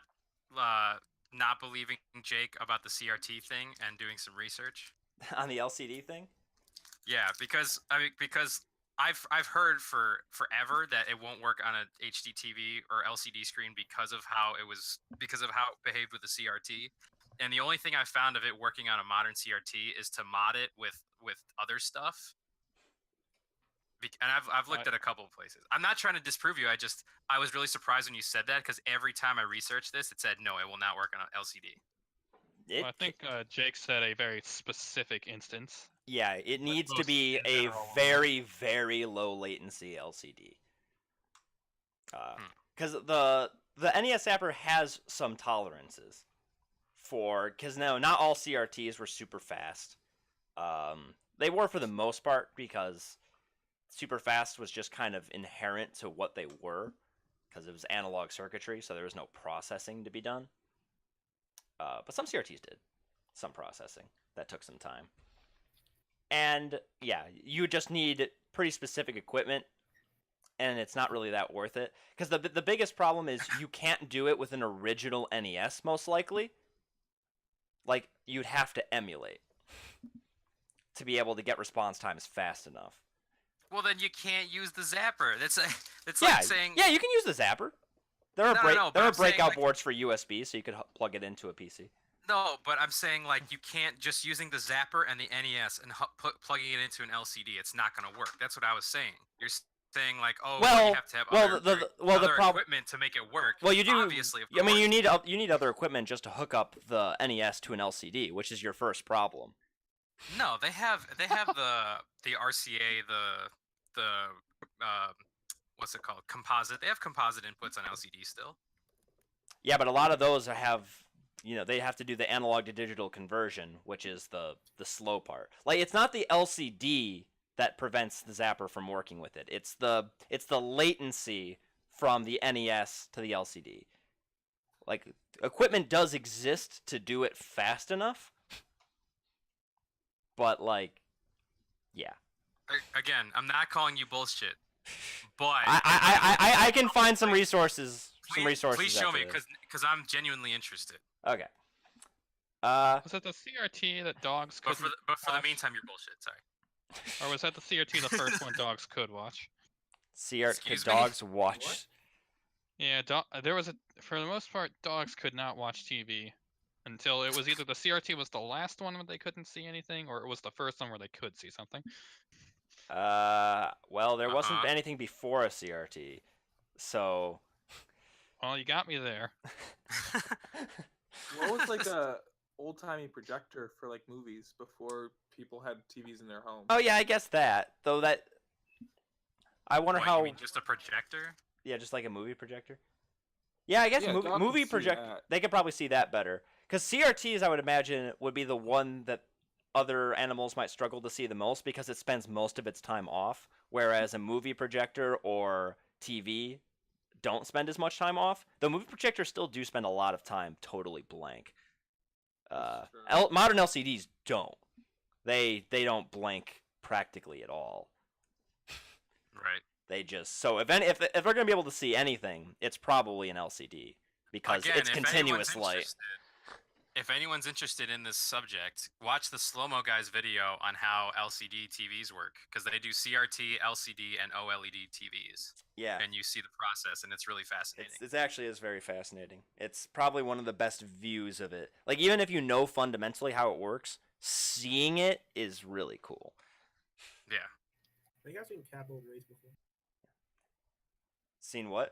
believing Jake about the CRT thing and doing some research. On the LCD thing? Yeah, because I've heard for forever that it won't work on a HD TV or LCD screen because of how it behaved with the CRT. And the only thing I found of it working on a modern CRT is to mod it with other stuff. And I've looked at a couple of places. I'm not trying to disprove you. I was really surprised when you said that, because every time I researched this, it said no, it will not work on an LCD. Well, I think Jake said a very specific instance. Yeah, it needs to most be in a general won't. very, very low latency LCD. Because the NES Zapper has some tolerances because no, not all CRTs were super fast. They were for the most part because super fast was just kind of inherent to what they were because it was analog circuitry, so there was no processing to be done. But some CRTs did some processing that took some time. And yeah, you just need pretty specific equipment, and it's not really that worth it. Because the biggest problem is you can't do it with an original NES, most likely. Like, you'd have to emulate to be able to get response times fast enough. Well, then you can't use the Zapper. That's Yeah, like saying yeah, you can use the Zapper. There are No, but I'm saying, breakout like- boards for USB, so you could plug it into a PC. no. But I'm saying like you can't just using the Zapper and the NES and plugging it into an LCD. It's not gonna work. That's what I was saying. You're saying like, oh, Well, you have to have well, other, the other prob- equipment to make it work. Well, you do. Obviously, of I mean, course. you need other equipment just to hook up the NES to an LCD, which is your first problem. No, they have the RCA, the what's it called? Composite. They have composite inputs on LCD still. Yeah, but a lot of those have, they have to do the analog to digital conversion, which is the slow part. Like, it's not the LCD that prevents the Zapper from working with it. It's the latency from the NES to the LCD. Like, equipment does exist to do it fast enough, but like, yeah. Again, I'm not calling you bullshit, but I can find some resources. please show after me this. because I'm genuinely interested. Okay. Was that the CRT that dogs But couldn't for the watch? meantime, you're bullshit. Sorry. Or was that the CRT the first one dogs could watch? Could Excuse me? dogs watch? What? Yeah, there was for the most part, dogs could not watch TV until it was either the CRT was the last one where they couldn't see anything, or it was the first one where they could see something. Well, there wasn't Uh-huh. anything before a CRT, so. Well, you got me there. What was like a old timey projector for like movies before people had TVs in their home? Oh yeah, I guess that. Though that. I wonder What, how. you mean just a projector? Yeah, just like a movie projector. Yeah, I guess Yeah, dog movie could see projector. that. They could probably see that better. Because CRTs, I would imagine, would be the one that other animals might struggle to see the most because it spends most of its time off. Whereas a movie projector or TV don't spend as much time off. The movie projectors still do spend a lot of time totally blank. That's true. Modern LCDs don't. They don't blank practically at all. Right. They just if they're gonna be able to see anything, it's probably an LCD because Again, it's if continuous anyone's light. interested- If anyone's interested in this subject, watch the Slow Mo Guys video on how LCD TVs work because they do CRT, LCD, and OLED TVs, Yeah, and you see the process, and it's really fascinating. it's actually is very fascinating. It's probably one of the best views of it. Like even if you know fundamentally how it works, seeing it is really cool. Yeah. Have you guys seen cathode rays before? Seen what?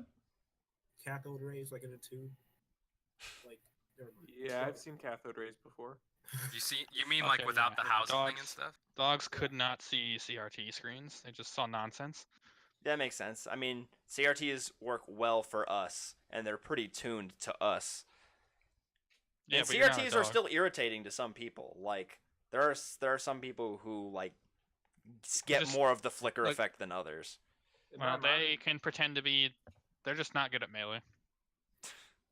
Cathode rays, like in a tube. Like, never mind. Yeah, I've seen cathode rays before. You mean like Okay, without yeah, the yeah, housing and dogs. stuff? Dogs could not see CRT screens. They just saw nonsense. That makes sense. I mean, CRTs work well for us, and they're pretty tuned to us. Yeah, and but you're not a CRTs are dog. still irritating to some people. Like there are some people who like get Just, more of the flicker like- effect than others. In Well, my they can pretend to be. They're just not good at melee.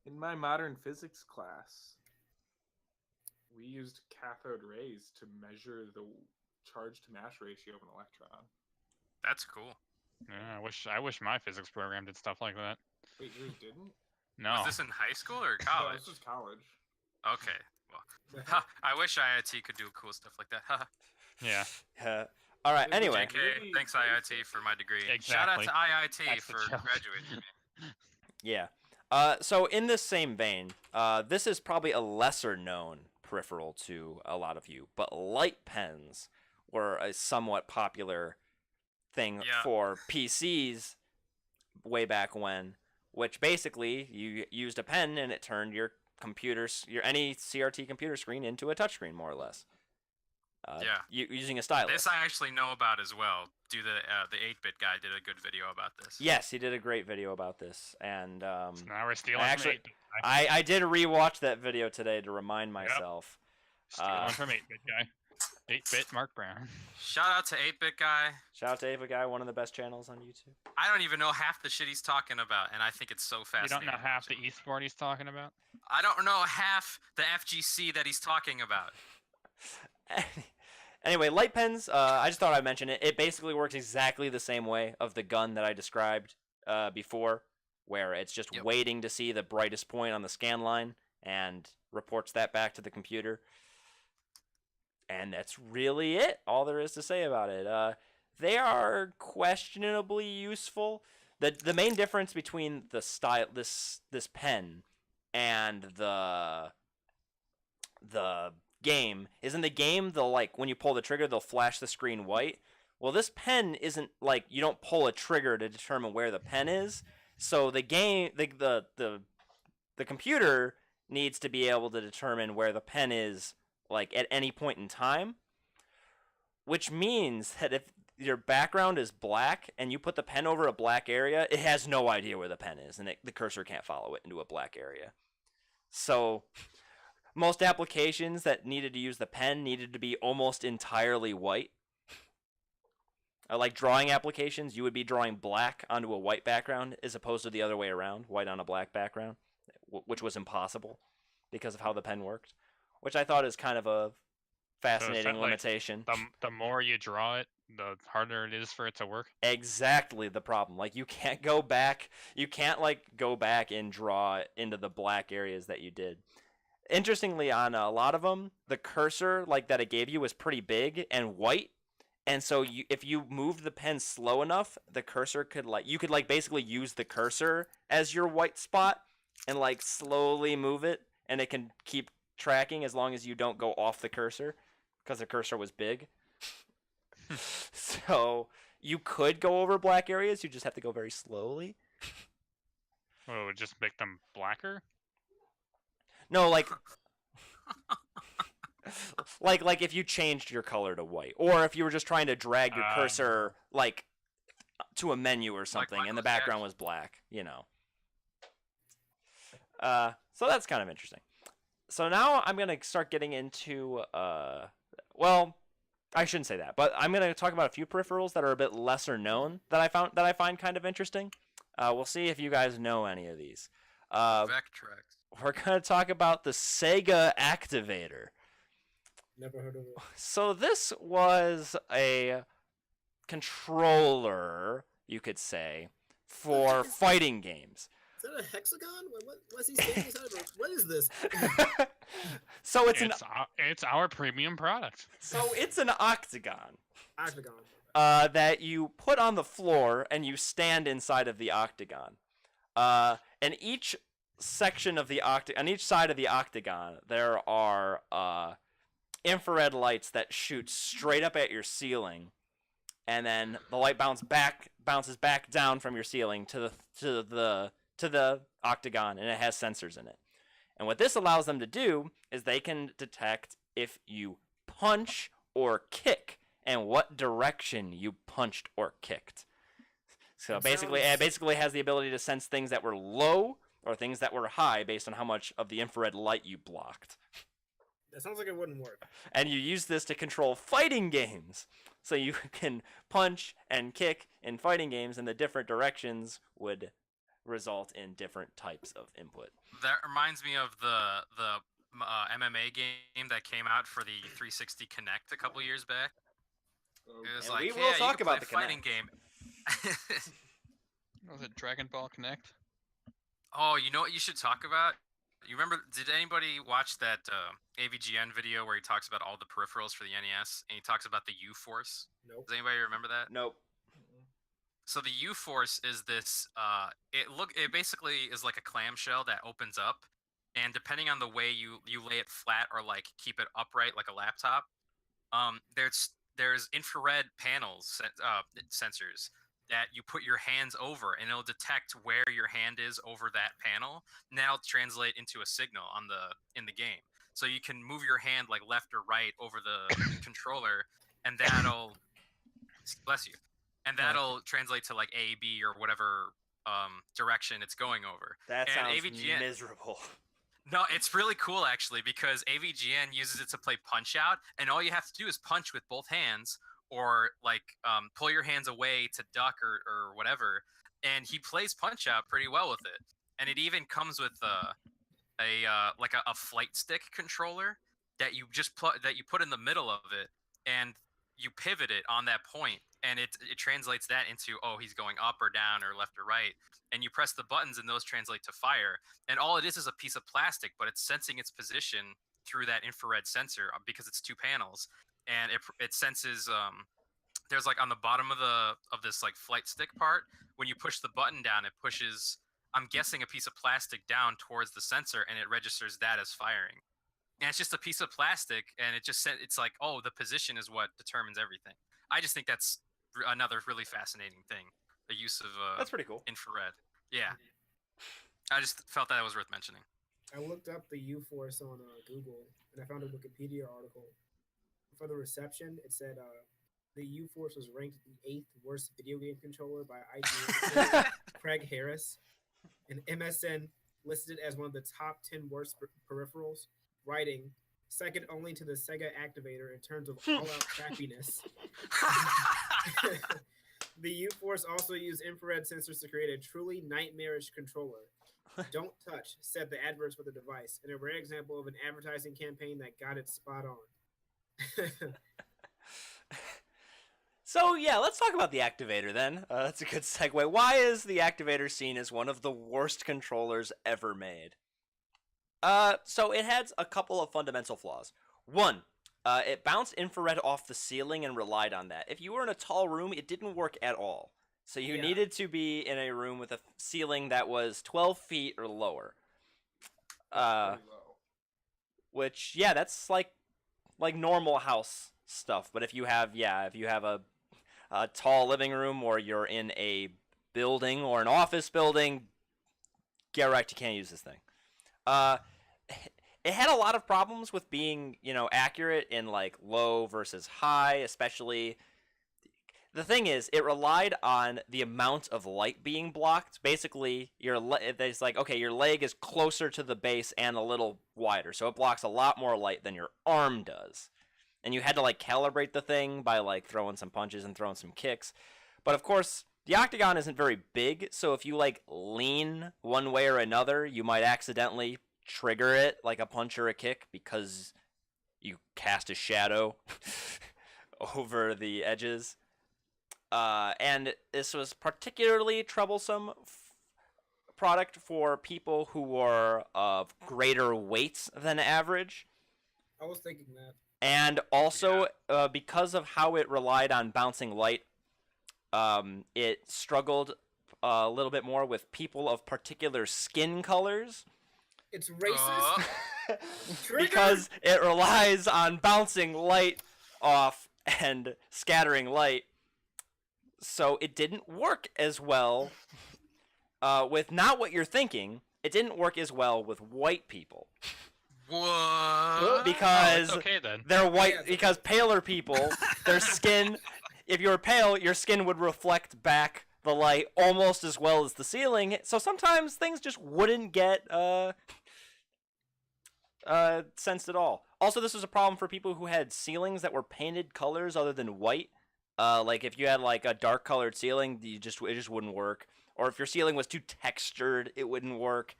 In my modern physics class, We used cathode rays to measure the charge to mass ratio of an electron. That's cool. Yeah, I wish my physics program did stuff like that. Wait, yours didn't? No. Was this in high school or No, college? this was college. Okay. Well, ha, I wish IIT could do cool stuff like that. Haha. Yeah. All right. It was Anyway, like- JK, Really thanks IIT for my degree. Shout out Exactly. to IIT That's the for joke. graduating me. yeah. So in this same vein, this is probably a lesser known peripheral to a lot of you, but light pens were a somewhat popular thing Yeah. for PCs way back when, which basically you used a pen and it turned your your any CRT computer screen into a touchscreen, more or less. Using a stylus. This I actually know about as well. The 8-bit guy did a good video about this. Yes, he did a great video about this, and So now we're stealing actually, from 8-bit guy. I did rewatch that video today to remind myself. Stealing from 8-bit guy. 8-bit Mark Brown. Shout out to 8-bit guy. Shout out to Ava Guy, one of the best channels on YouTube. I don't even know half the shit he's talking about, and I think it's so You fascinating. don't know half the esport he's talking about? I don't know half the FGC that he's talking about. Anyway, light pens, I just thought I'd mention it. It basically works exactly the same way of the gun that I described before, where it's just waiting to see the brightest point on the scan line and reports that back to the computer. And that's really it. All there is to say about it. They are questionably useful. The main difference between the style this pen and the game is in the game they'll when you pull the trigger they'll flash the screen white. Well, this pen isn't you don't pull a trigger to determine where the pen is. So the game the computer needs to be able to determine where the pen is at any point in time, which means that if your background is black and you put the pen over a black area, it has no idea where the pen is, and the cursor can't follow it into a black area. So most applications that needed to use the pen needed to be almost entirely white. Like drawing applications, you would be drawing black onto a white background as opposed to the other way around, white on a black background, which was impossible because of how the pen worked, which I thought is kind of a fascinating limitation. The more you draw it, the harder it is for it to work. Exactly the problem. You can't go back. You can't go back and draw into the black areas that you did. Interestingly, on a lot of them, the cursor that it gave you was pretty big and white, and so if you moved the pen slow enough, the cursor could you could basically use the cursor as your white spot and slowly move it, and it can keep tracking as long as you don't go off the cursor because the cursor was big. So you could go over black areas, you just have to go very slowly. Oh, it would just make them blacker? No, like if you changed your color to white, or if you were just trying to drag your cursor to a menu or something and the background was black, So that's kind of interesting. So now I'm going to start getting into, well, I shouldn't say that, but I'm going to talk about a few peripherals that are a bit lesser known that I find kind of interesting. We'll see if you guys know any of these. Vectrex. We're going to talk about the Sega Activator. Never heard of it. So this was a controller, you could say, for fighting games. Is that a hexagon? What's he saying? What is this? So it's our premium product. So it's an octagon. Octagon. That you put on the floor and you stand inside of the octagon. And each section of the on each side of the octagon, there are infrared lights that shoot straight up at your ceiling, and then the light bounces back down from your ceiling to the octagon, and it has sensors in it. And what this allows them to do is they can detect if you punch or kick and what direction you punched or kicked. So it basically has the ability to sense things that were low or things that were high based on how much of the infrared light you blocked. That sounds like it wouldn't work. And you use this to control fighting games. So you can punch and kick in fighting games, and the different directions would result in different types of input. That reminds me of the MMA game that came out for the 360 Connect a couple years back. It was And we will talk about the fighting Kinect. game. Was it Dragon Ball Connect? Oh, you know what you should talk about? You remember? Did anybody watch that AVGN video where he talks about all the peripherals for the NES, and he talks about the U-Force? Nope. Does anybody remember that? Nope. So the U-Force is this. It basically is like a clamshell that opens up, and depending on the way you lay it flat or keep it upright like a laptop, there's infrared panels sensors that you put your hands over, and it'll detect where your hand is over that panel. And that'll translate into a signal in the game. So you can move your hand like left or right over the controller, and that'll bless you, and that'll translate to like A, B, or whatever direction it's going over. That And sounds AVGN miserable. No, it's really cool actually, because AVGN uses it to play Punch Out, and all you have to do is punch with both hands, or like pull your hands away to duck or whatever, and he plays Punch Out pretty well with it. And it even comes with a flight stick controller that you just put in the middle of it, and you pivot it on that point, and it translates that into, oh, he's going up or down or left or right, and you press the buttons and those translate to fire. And all it is a piece of plastic, but it's sensing its position through that infrared sensor, because it's 2 panels, and it senses there's like on the bottom of this like flight stick part, when you push the button down, it pushes, I'm guessing, a piece of plastic down towards the sensor, and it registers that as firing. And it's just a piece of plastic, and it's like, oh, the position is what determines everything. I just think that's another really fascinating thing, the use of That's pretty cool. infrared. Yeah, I just felt that was worth mentioning. I looked up the U-Force on Google, and I found a Wikipedia article. For the reception, it said the U-Force was ranked the 8th worst video game controller by IGN Craig Harris, and MSN listed it as one of the top 10 worst peripherals, writing second only to the Sega Activator in terms of all-out crappiness. The U-Force also used infrared sensors to create a truly nightmarish controller. Don't touch, said the adverts for the device, in a rare example of an advertising campaign that got it spot on. So yeah, let's talk about the Activator then. That's a good segue. Why is the Activator seen as one of the worst controllers ever made? So it has a couple of fundamental flaws. One, it bounced infrared off the ceiling and relied on that. If you were in a tall room, it didn't work at all. So you needed to be in a room with a ceiling that was 12 feet or lower. Which, yeah, that's like normal house stuff. But if you have a tall living room, or you're in a building or an office building, get right, you can't use this thing. It had a lot of problems with being, accurate in like low versus high, especially. The thing is, it relied on the amount of light being blocked. Basically, it's like, okay, your leg is closer to the base and a little wider, so it blocks a lot more light than your arm does. And you had to like calibrate the thing by like throwing some punches and throwing some kicks. But of course, the octagon isn't very big, so if you like lean one way or another, you might accidentally trigger it like a punch or a kick because you cast a shadow over the edges. And this was particularly troublesome product for people who were of greater weights than average. I was thinking that. And also, because of how it relied on bouncing light, it struggled a little bit more with people of particular skin colors. It's racist. Because it relies on bouncing light off and scattering light. So it didn't work as well with not what you're thinking. It didn't work as well with white people. What? Because okay, then. they're white. Because paler people, their skin, if you were pale, your skin would reflect back the light almost as well as the ceiling. So sometimes things just wouldn't get sensed at all. Also, this was a problem for people who had ceilings that were painted colors other than white. Like if you had like a dark colored ceiling, it just wouldn't work. Or if your ceiling was too textured, it wouldn't work.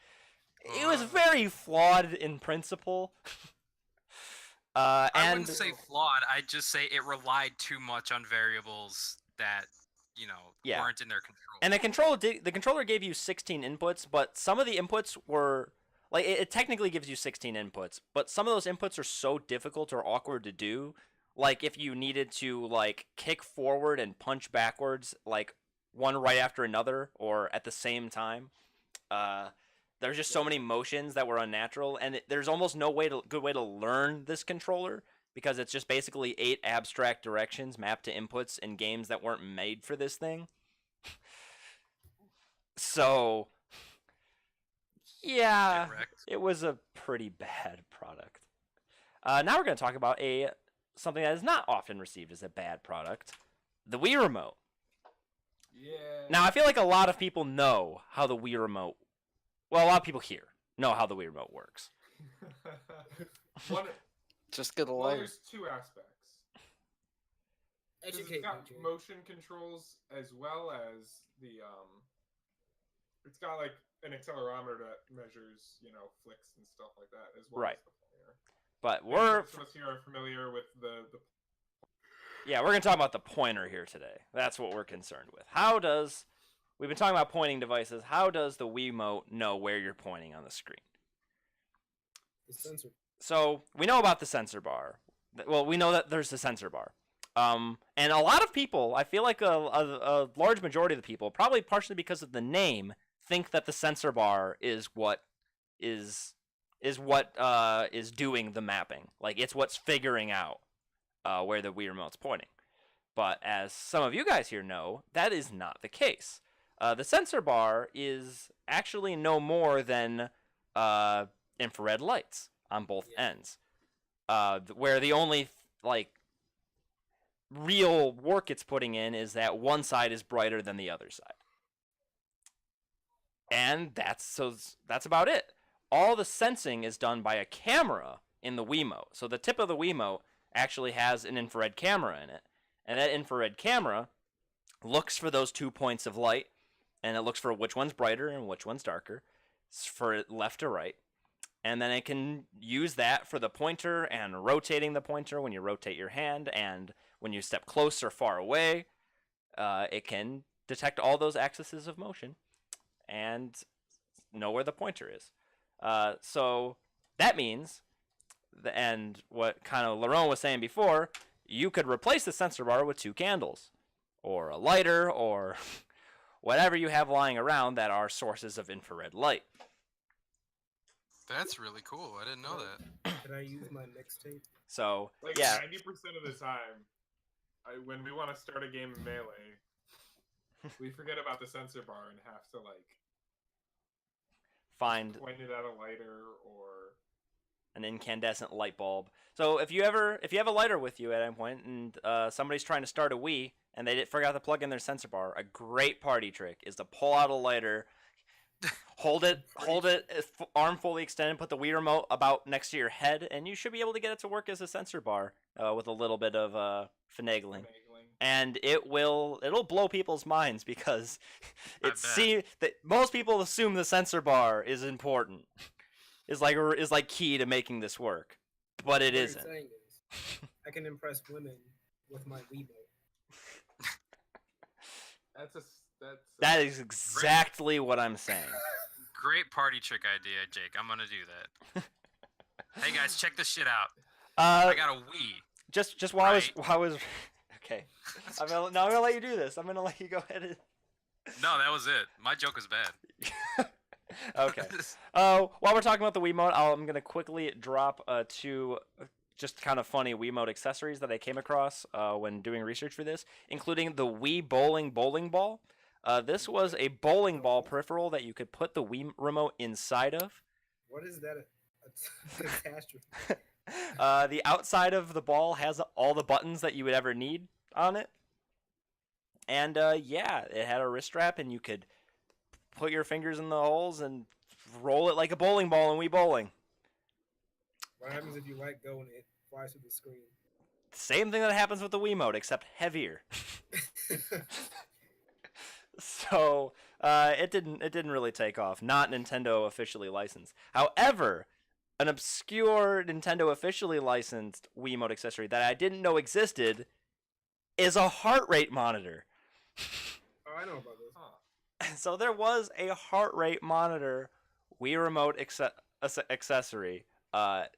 It was very flawed in principle. I And wouldn't say flawed. I'd just say it relied too much on variables that weren't in their control. And the controller gave you 16 inputs, but some of the inputs were like it technically gives you 16 inputs, but some of those inputs are so difficult or awkward to do. Like if you needed to like kick forward and punch backwards, like one right after another or at the same time, there's just so many motions that were unnatural, and there's almost no good way to learn this controller because it's just basically 8 abstract directions mapped to inputs in games that weren't made for this thing. So, yeah, Get wrecked. it was a pretty bad product. Now we're going to talk about something that is not often received as a bad product, the Wii Remote. Yeah. Now, I feel like a lot of people know how the Wii Remote... Well, a lot of people here know how the Wii Remote works. One, Just get a well, lighter. there's two aspects. 'Cause Educate it's got me, Jake. motion controls as well as the It's got like an accelerometer that measures, flicks and stuff like that as well Right. as the pointer. But And we're... most of us here are familiar with the Yeah, we're going to talk about the pointer here today. That's what we're concerned with. We've been talking about pointing devices. How does the Wiimote know where you're pointing on the screen? The sensor. So, we know about the sensor bar. Well, we know that there's the sensor bar. And a lot of people, I feel like a large majority of the people, probably partially because of the name, think that the sensor bar is what is doing the mapping. Like, it's what's figuring out where the Wii Remote's pointing. But as some of you guys here know, that is not the case. The sensor bar is actually no more than infrared lights on both ends. Where the only real work it's putting in is that one side is brighter than the other side. And that's about it. All the sensing is done by a camera in the Wiimote. So the tip of the Wiimote actually has an infrared camera in it. And that infrared camera looks for those 2 points of light, and it looks for which one's brighter and which one's darker, for left to right. And then it can use that for the pointer and rotating the pointer when you rotate your hand, and when you step close or far away, it can detect all those axes of motion and know where the pointer is. So that means, and what kind of Laurent was saying before, you could replace the sensor bar with 2 candles, or a lighter, or whatever you have lying around that are sources of infrared light. That's really cool. I didn't know that. Can I use my mixtape? So, like yeah. 90% of the time, when we want to start a game of Melee, we forget about the sensor bar and have to Find point it at a lighter or an incandescent light bulb. So if you have a lighter with you at any point and somebody's trying to start a Wii and they forgot to plug in their sensor bar, a great party trick is to pull out a lighter, hold it, arm fully extended, put the Wii remote about next to your head, and you should be able to get it to work as a sensor bar with a little bit of finagling. And it'll blow people's minds because that most people assume the sensor bar is important, is like key to making this work, but it What isn't. you're saying is, I can impress women with my Wiimote. That is exactly what I'm saying. Great party trick idea, Jake. I'm gonna do that. Hey guys, check this shit out. I got a Wii. Just while I was okay. I'm gonna let you do this. I'm gonna let you go ahead and. No, that was it. My joke was bad. Okay. While we're talking about the Wiimote, I'm gonna quickly drop 2 just kind of funny Wiimote accessories that I came across when doing research for this, including the Wii bowling ball. This was a bowling ball peripheral that you could put the Wii remote inside of. What is that? A catastrophe. The outside of the ball has all the buttons that you would ever need on it. And it had a wrist strap, and you could put your fingers in the holes and roll it like a bowling ball in Wii Bowling. What happens if you let go and it flies through the screen? Same thing that happens with the Wiimote, except heavier. So it didn't really take off. Not Nintendo officially licensed. However, an obscure Nintendo officially licensed Wiimote accessory that I didn't know existed is a heart rate monitor. Oh, I know about this. So there was a heart rate monitor Wii Remote accessory that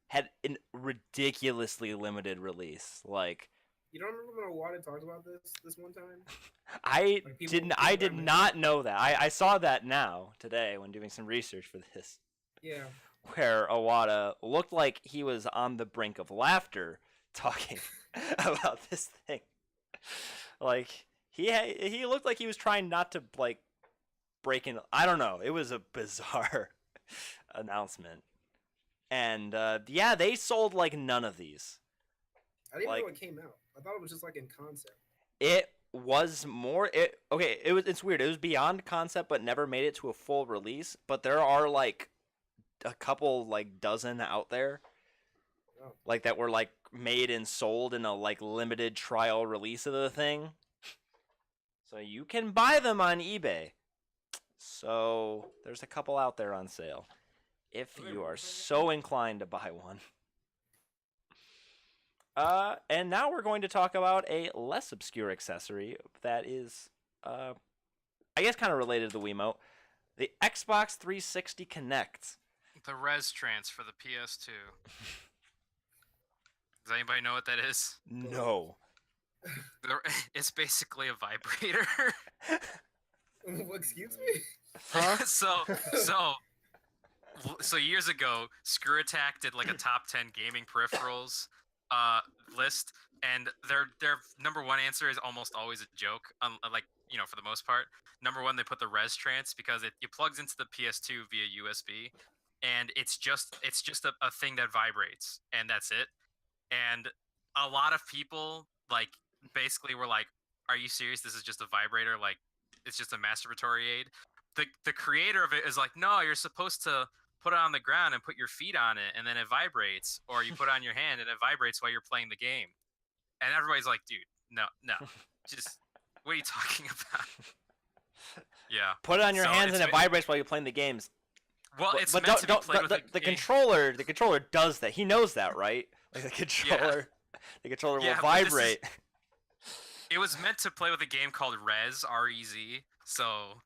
had a ridiculously limited release. Like, you don't remember when Iwata talked about this one time? I did not know that. I saw that now today when doing some research for this. Yeah. Where Iwata looked like he was on the brink of laughter talking about this thing. Like he looked like he was trying not to breaking. I don't know. It was a bizarre announcement, and yeah, they sold like none of these. I didn't Like- even know it came out. I thought it was just like in concept. It was more. Okay. It's weird. It was beyond concept, but never made it to a full release. But there are like a couple, like dozen out there, Oh. like that were like made and sold in a like limited trial release of the thing. So you can buy them on eBay. So there's a couple out there on sale, if Are they you are worth so inclined to buy one. And now we're going to talk about a less obscure accessory that is, I guess, kind of related to the Wiimote. The Xbox 360 Kinect. The res trans for the PS2. Does anybody know what that is? No. It's basically a vibrator. Excuse me? Huh? So years ago, Screw Attack did like a top 10 gaming peripherals list, and their number one answer is almost always a joke. Like, you know, for the most part, number one, they put the res trans because it plugs into the PS2 via USB, and it's just a thing that vibrates, and that's it. And a lot of people like basically were like, "Are you serious? This is just a vibrator? Like, it's just a masturbatory aid?" The creator of it is like, "No, you're supposed to put it on the ground and put your feet on it, and then it vibrates, or you put it on your hand and it vibrates while you're playing the game." And everybody's like, "Dude, no, just what are you talking about?" Yeah. Put it on your So hands and it's it vibrates while you're playing the games. Well, But- it's but meant to be don't- played with the a game. controller does that. He knows that, right? Like the controller Yeah, will but this is- vibrate. It was meant to play with a game called Rez, R-E-Z. So,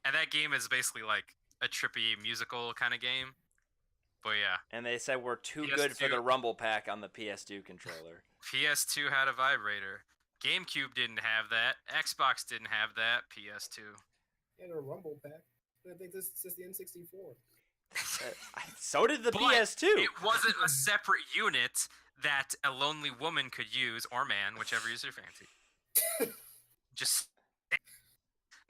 and that game is basically like a trippy musical kind of game. But yeah, And they said we're too good for PS2 the Rumble Pack on the PS2 controller. PS2 had a vibrator. GameCube didn't have that. Xbox didn't have that. PS2. And a Rumble pack. I think this is just the N64. So did the But PS2. It wasn't a separate unit that a lonely woman could use, or man, whichever is your fancy. Just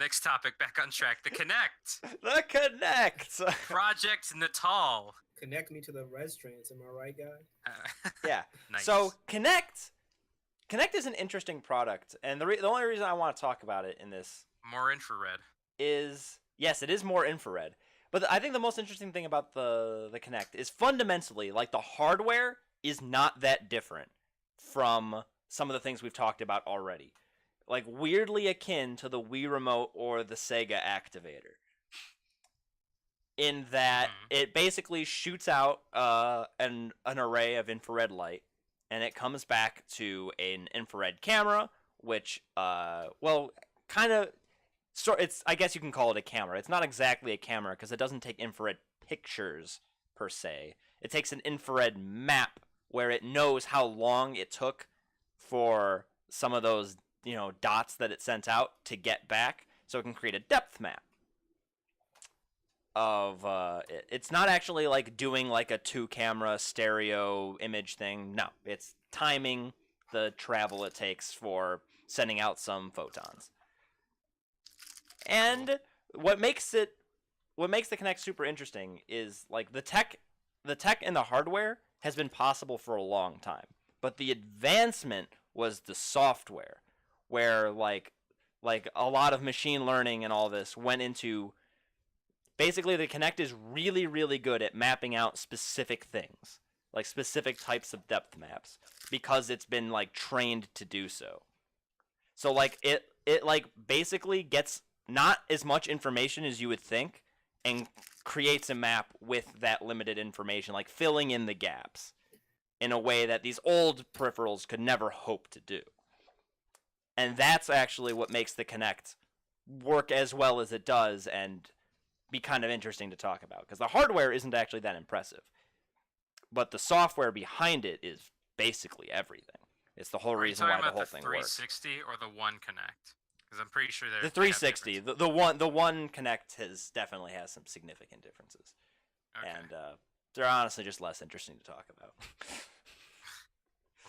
next topic, back on track. The Kinect. The Kinect. Project Natal. Connect me to the res trans, am I right, guy? Yeah. Nice. So Kinect is an interesting product, and the only reason I want to talk about it in this More infrared. is, yes, it is more infrared. But I think the most interesting thing about the Kinect is fundamentally, like, the hardware is not that different from some of the things we've talked about already. Like, weirdly akin to the Wii Remote or the Sega Activator. In that it basically shoots out an array of infrared light, and it comes back to an infrared camera, which, well, kind of... So I guess you can call it a camera. It's not exactly a camera because it doesn't take infrared pictures per se. It takes an infrared map where it knows how long it took for some of those, dots that it sent out to get back, so it can create a depth map of it's not actually like doing like a 2-camera stereo image thing. No, it's timing the travel it takes for sending out some photons. And what makes the Kinect super interesting is like the tech and the hardware has been possible for a long time, but the advancement was the software, where like a lot of machine learning and all this went into. Basically, the Kinect is really, really good at mapping out specific things, like specific types of depth maps, because it's been like trained to do so. So like it like basically gets not as much information as you would think, and creates a map with that limited information, like filling in the gaps in a way that these old peripherals could never hope to do. And that's actually what makes the Kinect work as well as it does and be kind of interesting to talk about, because the hardware isn't actually that impressive, but the software behind it is basically everything. It's the whole Are you reason why talking the about whole the thing works. 360 or the One Connect? Because I'm pretty sure The 360, the one Kinect definitely has some significant differences, Okay. and they're honestly just less interesting to talk about.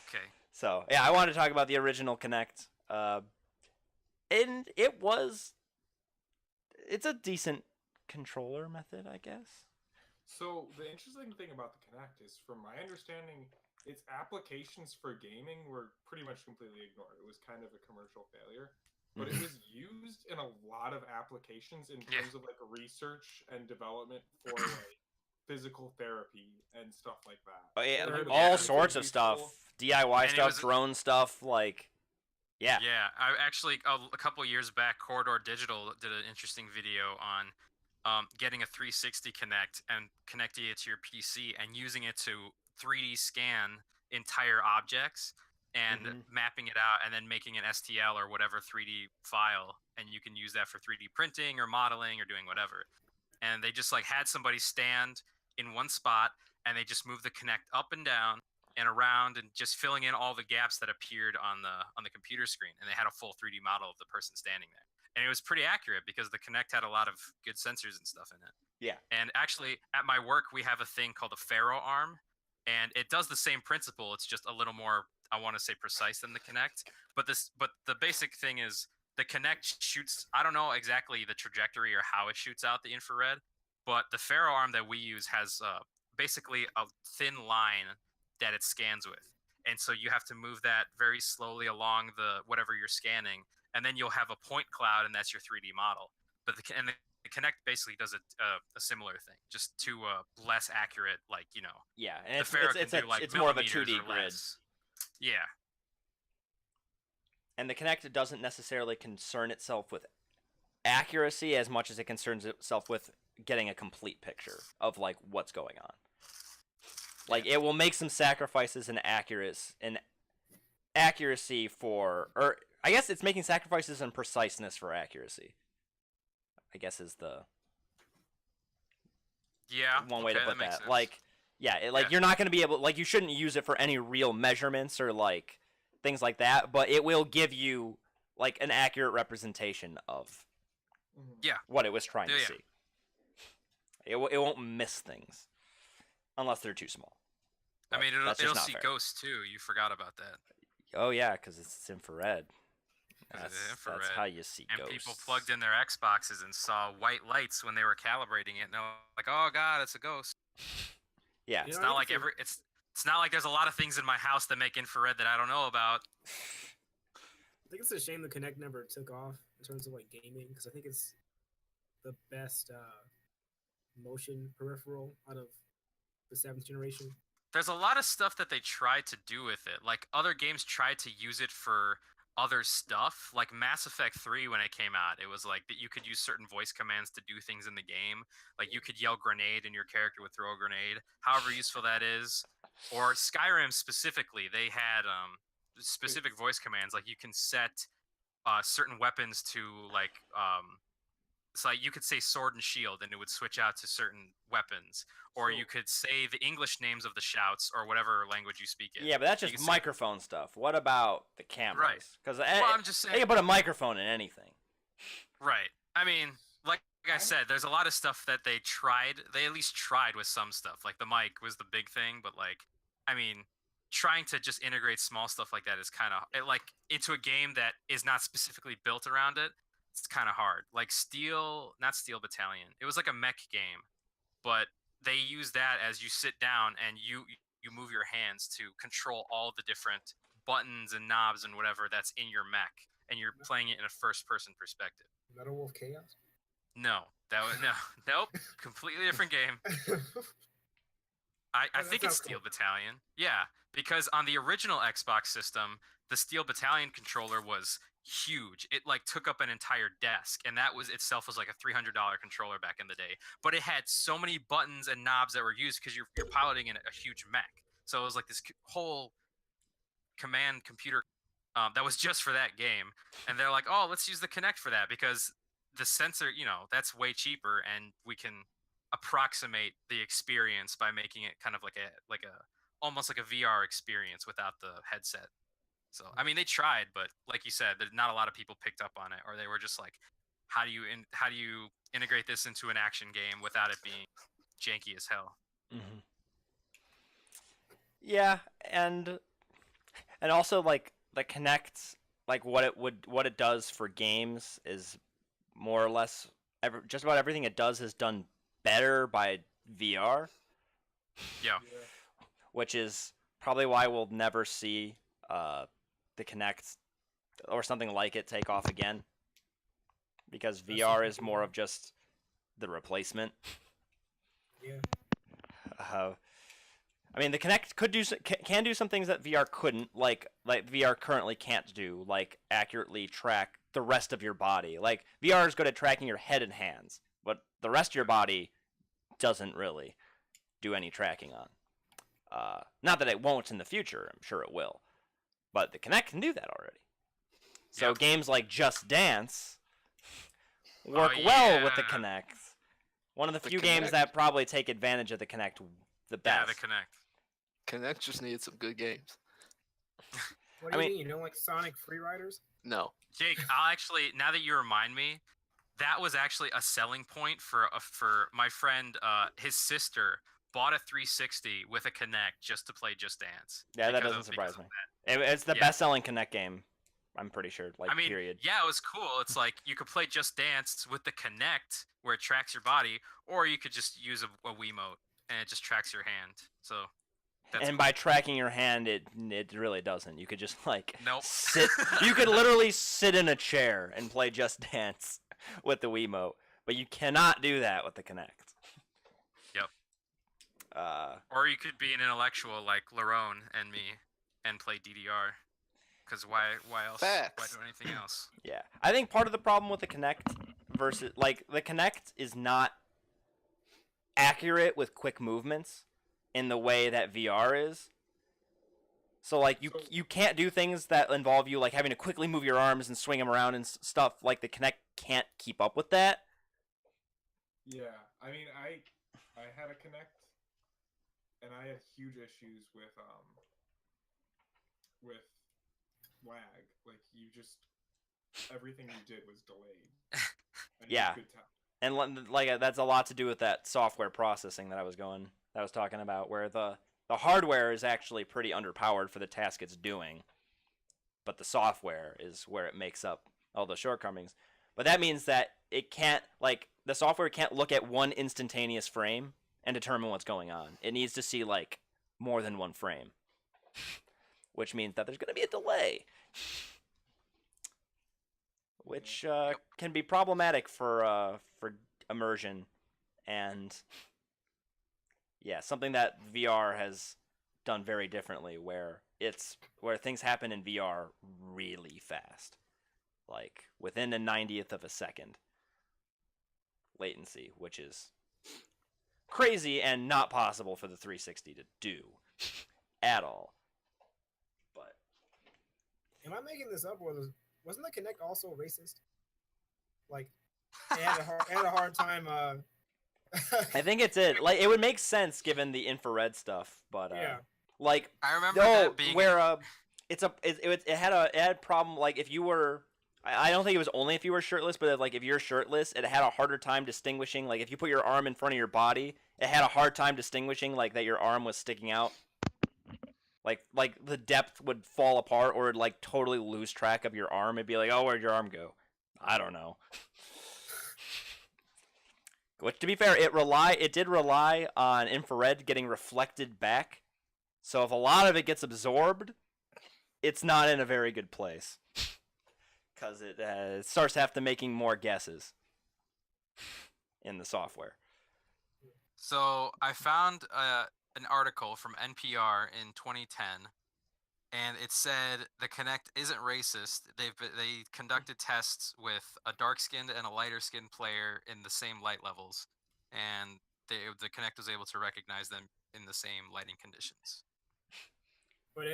Okay. So yeah, I wanted to talk about the original Kinect, and it was it's a decent controller method, I guess. So the interesting thing about the Kinect is, from my understanding, its applications for gaming were pretty much completely ignored. It was kind of a commercial failure, but it was used in a lot of applications in terms of like research and development for like physical therapy and stuff like that. Oh, yeah, Or all it's sorts of stuff, DIY And it stuff, was- drone stuff, like, yeah. Yeah, I actually a couple years back, Corridor Digital did an interesting video on getting a 360 Connect and connecting it to your PC and using it to 3D scan entire objects and Mhm. mapping it out and then making an STL or whatever 3D file, and you can use that for 3D printing or modeling or doing whatever. And they just like had somebody stand in one spot and they just move the Connect up and down and around and just filling in all the gaps that appeared on the computer screen, and they had a full 3D model of the person standing there. And it was pretty accurate because the Kinect had a lot of good sensors and stuff in it. Yeah. And actually, at my work, we have a thing called a Ferro arm, and it does the same principle. It's just a little more, I want to say, precise than the Kinect. But the basic thing is the Kinect shoots. I don't know exactly the trajectory or how it shoots out the infrared, but the Ferro arm that we use has basically a thin line that it scans with. And so you have to move that very slowly along the whatever you're scanning, and then you'll have a point cloud, and that's your 3D model. But the Kinect basically does a similar thing, just to less accurate, like, you know. Yeah, and The Ferro can do, like, it's more of a millimeters 2D or grid. less. Yeah. And the Kinect doesn't necessarily concern itself with accuracy as much as it concerns itself with getting a complete picture of like what's going on. Like, it will make some sacrifices in accuracy for, or I guess it's making sacrifices in preciseness for accuracy, I guess is the one way to put makes that. sense. Like, yeah, you're not going to be able, like, you shouldn't use it for any real measurements or like things like that, but it will give you like an accurate representation of what it was trying to see. It won't miss things unless they're too small. I mean, That's it'll just not see fair. ghosts too. You forgot about that. Oh yeah, because it's infrared. 'Cause it's That's infrared. how you see And ghosts. people plugged in their Xboxes and saw white lights when they were calibrating it, and they're like, "Oh God, it's a ghost." Yeah, You It's know, not I like think it's not like there's a lot of things in my house that make infrared that I don't know about. I think it's a shame the Kinect never took off in terms of like gaming, because I think it's the best motion peripheral out of the 7th generation. There's a lot of stuff that they tried to do with it. Like, other games tried to use it for other stuff. Like Mass Effect 3, when it came out, it was like that you could use certain voice commands to do things in the game. Like, you could yell grenade and your character would throw a grenade, however useful that is. Or Skyrim specifically, they had specific voice commands. Like, you can set certain weapons to, like, it's like you could say sword and shield and it would switch out to certain weapons, or you could say the English names of the shouts or whatever language you speak in. Yeah, but that's You just can say- microphone stuff. What about the cameras? Right. Because Well, I'm just they saying. can put a microphone in anything. Right. I mean, like I said, there's a lot of stuff that they tried. They at least tried with some stuff. Like the mic was the big thing, but like, I mean, trying to just integrate small stuff like that is kind of like into a game that is not specifically built around it. It's kind of hard. Like not Steel Battalion. It was like a mech game, but they use that as you sit down and you move your hands to control all the different buttons and knobs and whatever that's in your mech, and you're playing it in a first-person perspective. Metal Wolf Chaos. No, nope, completely different game. I that think it's sounds Steel cool. Battalion. Yeah, because on the original Xbox system, the Steel Battalion controller was huge. It like took up an entire desk, and that was itself was like a $300 controller back in the day. But it had so many buttons and knobs that were used because you're piloting in a huge mech. So it was like this whole command computer that was just for that game. And they're like, oh, let's use the Kinect for that because the sensor, that's way cheaper, and we can approximate the experience by making it kind of like a almost like a VR experience without the headset. So I mean, they tried, but like you said, not a lot of people picked up on it, or they were just like, how do you integrate this into an action game without it being janky as hell? Mm-hmm. Yeah, and also like the Kinect, like what it does for games is more or less just about everything it does is done better by VR, Yeah. Yeah. which is probably why we'll never see the Kinect or something like it take off again, because VR is more of just the replacement. Yeah. I mean, the Kinect can do some things that VR couldn't, like VR currently can't do, like accurately track the rest of your body. Like VR is good at tracking your head and hands, but the rest of your body doesn't really do any tracking on. Not that it won't in the future, I'm sure it will, but the Kinect can do that already. So Yep. games like Just Dance work well with the Kinect. One of the few games Kinect. that probably take advantage of the Kinect the Yeah, best. the Kinect. Connect just needed some good games. What do I you mean- mean? You don't like Sonic Free Riders? No. Jake, I'll actually, now that you remind me, that was actually a selling point for my friend. His sister bought a 360 with a Kinect just to play Just Dance. Yeah, that because doesn't of- surprise because me. of that. It's the Yeah. best-selling Kinect game, I'm pretty sure. Like, I mean, period. yeah, it was cool. It's like you could play Just Dance with the Kinect where it tracks your body, or you could just use a Wiimote and it just tracks your hand. So that's And cool. by tracking your hand, it really doesn't. You could just like Nope. sit. You could literally sit in a chair and play Just Dance with the Wiimote, but you cannot do that with the Kinect. Yep. Uh, Or you could be an intellectual like Larone and me and play DDR. Because why else? Facts. Why do anything else? yeah, I think part of the problem with the Kinect versus like the Kinect is not accurate with quick movements in the way that VR is. So like you can't do things that involve you like having to quickly move your arms and swing them around and stuff. Like the Kinect can't keep up with that. Yeah, I mean, I had a Kinect, and I had huge issues with lag. Like everything you did was delayed. And Yeah. you could tell. And like that's a lot to do with that software processing that I was talking about, where the hardware is actually pretty underpowered for the task it's doing, but the software is where it makes up all the shortcomings. But that means that it can't, like, the software can't look at one instantaneous frame and determine what's going on. It needs to see like more than one frame, which means that there's going to be a delay, which can be problematic for immersion, and yeah, something that VR has done very differently, where things happen in VR really fast, like within a 90th of a second latency, which is crazy and not possible for the 360 to do at all. But Am I making this up, or wasn't the Kinect also racist? Like, it had a hard time. I think it did. Like, it would make sense given the infrared stuff, but Yeah. like I remember no, that being where it had a problem. Like if you were, I don't think it was only if you were shirtless, but like if you're shirtless, it had a harder time distinguishing. Like if you put your arm in front of your body, it had a hard time distinguishing like that your arm was sticking out. Like the depth would fall apart, or it'd like totally lose track of your arm. It'd be like, oh, where'd your arm go? I don't know. Which, to be fair, it did rely on infrared getting reflected back. So if a lot of it gets absorbed, it's not in a very good place, because it starts to have to making more guesses in the software. So I found an article from NPR in 2010, and it said the Kinect isn't racist. They conducted tests with a dark-skinned and a lighter-skinned player in the same light levels, and the Kinect was able to recognize them in the same lighting conditions.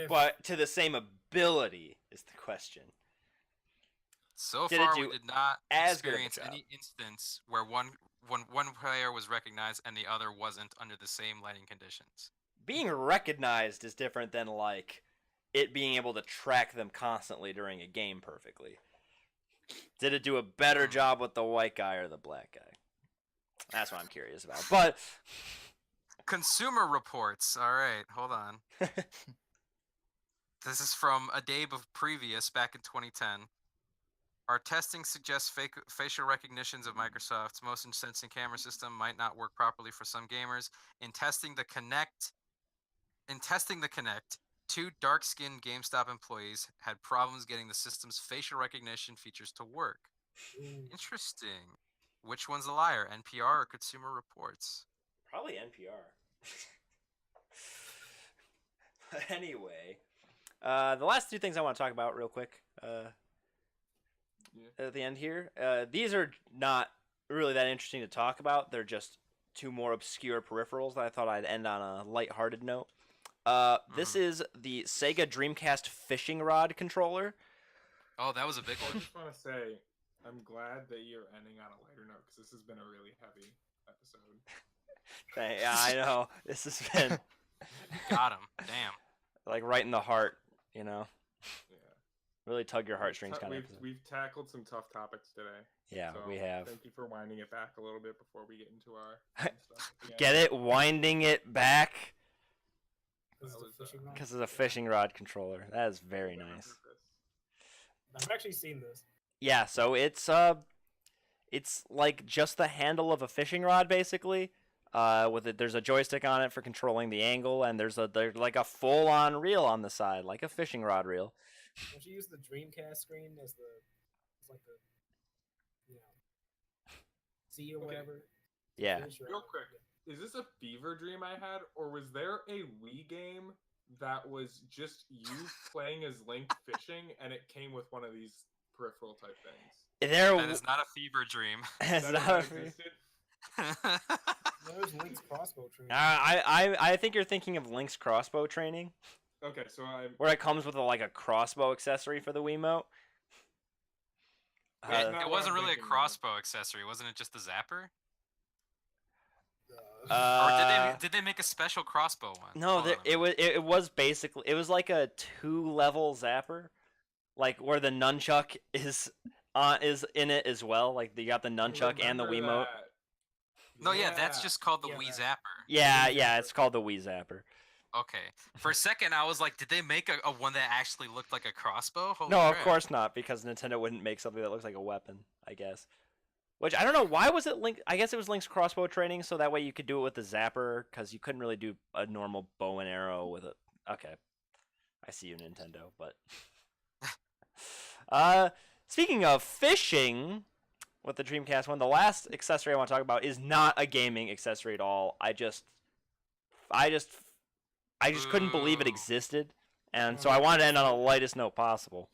But to the same ability is the question. So Did it far, do we did not as good of a experience job? any instance where one player was recognized and the other wasn't under the same lighting conditions. Being recognized is different than like it being able to track them constantly during a game perfectly. Did it do a better job with the white guy or the black guy? That's what I'm curious about. But Consumer Reports. All right, hold on. This is from a day previous, back in 2010. Our testing suggests facial recognitions of Microsoft's motion sensing camera system might not work properly for some gamers. In testing the Kinect, 2 dark-skinned GameStop employees had problems getting the system's facial recognition features to work. Ooh. Interesting. Which one's a liar, NPR or Consumer Reports? Probably NPR. Anyway, the last 2 things I want to talk about real quick. At the end here, these are not really that interesting to talk about. They're just 2 more obscure peripherals that I thought I'd end on a lighthearted note. This is the Sega Dreamcast fishing rod controller. Oh, that was a big I one. just want to say, I'm glad that you're ending on a lighter note because this has been a really heavy episode. Yeah, I know. This has been Got him. Damn. like right in the heart, you know. Yeah. Really tug your heartstrings kind of episode. We've tackled some tough topics today. Yeah, So we have. Thank you for winding it back a little bit before we get into our fun stuff. at the Get end. it? Winding it back This is That a was, fishing rod. because of the fishing rod controller. That is very On nice. purpose. I've actually seen this. Yeah, so it's like just the handle of a fishing rod basically. With it, there's a joystick on it for controlling the angle, and there's like a full-on reel on the side, like a fishing rod reel. Don't you use the Dreamcast screen as like the, you know, C or Okay. whatever? Yeah. Finish your- Real quick, is this a fever dream I had, or was there a Wii game that was just you playing as Link fishing, and it came with one of these peripheral type things? That is not a fever dream. It's That not ever a- existed? There's Link's crossbow tree. I think you're thinking of Link's crossbow training, Okay, so I'm. where it comes with like a crossbow accessory for the Wiimote. That's Uh, not It what wasn't I'm really a thinking of. crossbow accessory, wasn't it? Just the zapper? Or uh, did they make a special crossbow one? no, Hold there, on a minute. it was basically like a 2-level zapper, like where the nunchuck is in it as well. Like you got the I nunchuck and the remember Wiimote. that. No, yeah, that's just called the Yeah, Wii that- Zapper. Yeah, Wii yeah, Zapper. it's called the Wii Zapper. Okay. For a second, I was like, did they make a one that actually looked like a crossbow? Holy No, of crap. course not, because Nintendo wouldn't make something that looks like a weapon, I guess. Which, I don't know, why was it Link? I guess it was Link's crossbow training, so that way you could do it with the zapper, because you couldn't really do a normal bow and arrow with it. Okay. I see you, Nintendo, but... Speaking of fishing, with the Dreamcast one, the last accessory I want to talk about is not a gaming accessory at all. I just couldn't believe it Boo. existed, and so I wanted to end on the lightest note possible.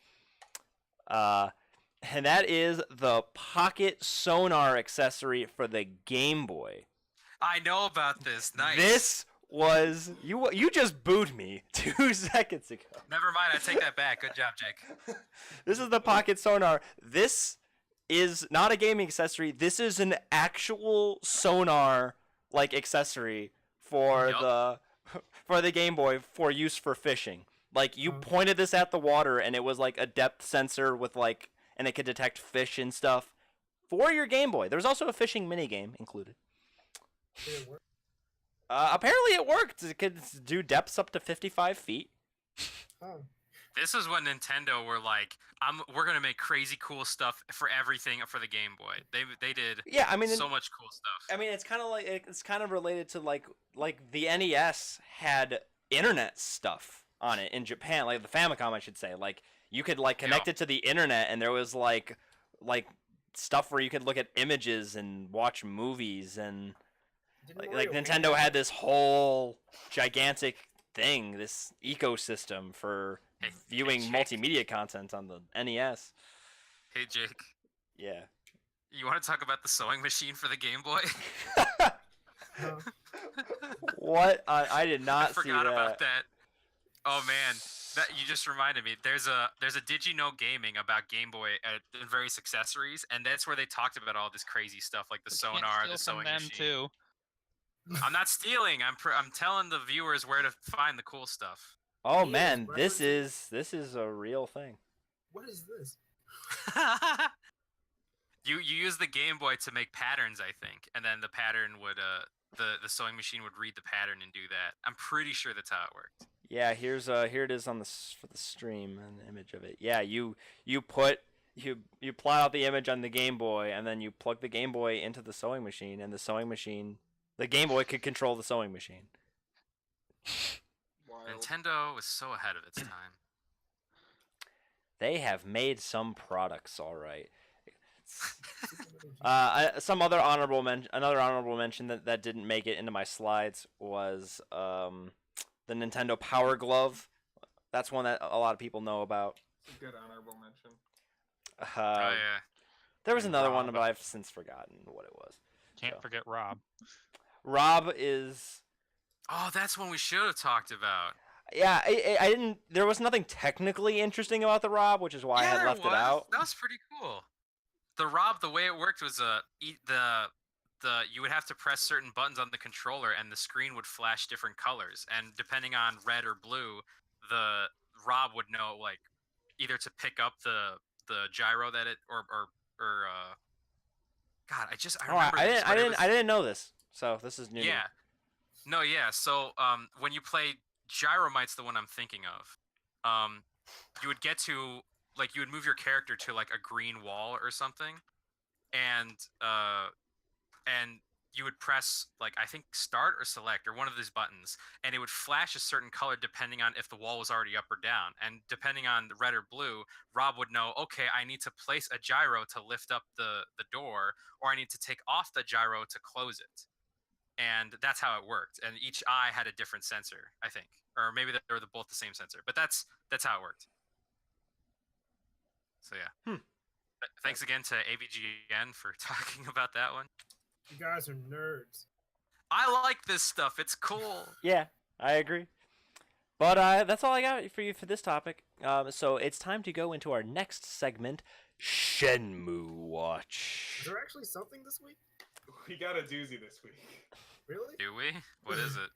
And that is the pocket sonar accessory for the Game Boy. I know about this. Nice. This was you just booed me 2 seconds ago. Never mind. I take that back. Good job, Jake. This is the pocket sonar. This is not a gaming accessory. This is an actual sonar like accessory for Yup. the Game Boy for use for fishing. Like you pointed this at the water and it was like a depth sensor with like and it could detect fish and stuff for your Game Boy. There was also a fishing mini game included. Did it work? Apparently it worked. It could do depths up to 55 feet. Oh. This is when Nintendo were like, we're gonna make crazy cool stuff for everything for the Game Boy. They did Yeah, I mean so much cool stuff. I mean, it's kind of like it's kind of related to like the NES had internet stuff on it in Japan, like the Famicom, I should say. Like you could like connect it to the internet, and there was like stuff where you could look at images and watch movies, and Didn't like Mario Nintendo Wii had this whole gigantic thing, this ecosystem for Hey, viewing Jake. multimedia content on the NES. Hey Jake, Yeah. you want to talk about the sewing machine for the Game Boy? Huh? What? I did I not see forgot that. about that. Oh man, that you just reminded me. There's a Did You Know Gaming about Game Boy and various accessories, and that's where they talked about all this crazy stuff like the You can't sonar, steal the from sewing them machine. too. I'm not stealing. I'm telling the viewers where to find the cool stuff. Oh He man, is this referencing- is a real thing. What is this? You use the Game Boy to make patterns, I think, and then the pattern would the sewing machine would read the pattern and do that. I'm pretty sure that's how it worked. Yeah, here it is on for the stream, an image of it. Yeah, you put you plot out the image on the Game Boy, and then you plug the Game Boy into the sewing machine, and the Game Boy could control the sewing machine. Wild. Nintendo was so ahead of its time. They have made some products, all right. Another honorable mention that didn't make it into my slides was the Nintendo Power Glove. That's one that a lot of people know about. Good honorable mention. Oh yeah. There was And another one, Rob. but I've since forgotten what it was. Can't So. forget Rob. Rob is... Oh, that's one we should have talked about. Yeah, I didn't... There was nothing technically interesting about the Rob, which is why I had there left it was. out. That was pretty cool. The Rob, the way it worked was you would have to press certain buttons on the controller, and the screen would flash different colors. And depending on red or blue, the Rob would know like either to pick up the gyro that it or God, I remember. This, but it was- I didn't know this, so this is new. to me. Yeah. No, yeah. So when you play Gyromite's the one I'm thinking of. You would get to like you would move your character to like a green wall or something, and you would press like I think start or select or one of these buttons, and it would flash a certain color depending on if the wall was already up or down, and depending on the red or blue, Rob would know, okay, I need to place a gyro to lift up the door, or I need to take off the gyro to close it. And that's how it worked. And each eye had a different sensor, I think, or maybe they were both the same sensor. But that's how it worked. So yeah. Thanks again to AVGN for talking about that one. You guys are nerds. I like this stuff. It's cool. Yeah, I agree. But that's all I got for you for this topic. So it's time to go into our next segment, Shenmue Watch. Is there actually something this week? We got a doozy this week. Really? Do we? What is it?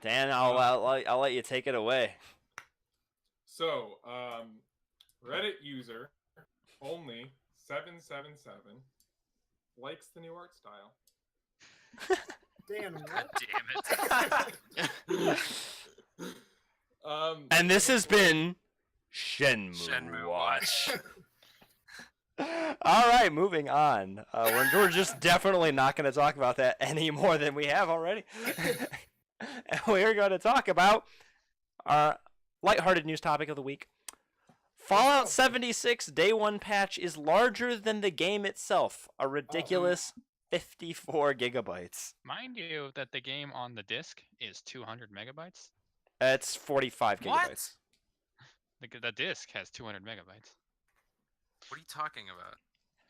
Dan, I'll let you take it away. So, Reddit user only 777 likes the new art style. Dan, God what? damn it. And this has been Shenmue, Shenmue Watch. All right, moving on. We're just definitely not going to talk about that any more than we have already. And we're going to talk about our lighthearted news topic of the week. Fallout 76 Day 1 patch is larger than the game itself. A ridiculous 54 gigabytes. Mind you that the game on the disc is 200 megabytes. It's 45 What? gigabytes. The disc has 200 megabytes. What are you talking about?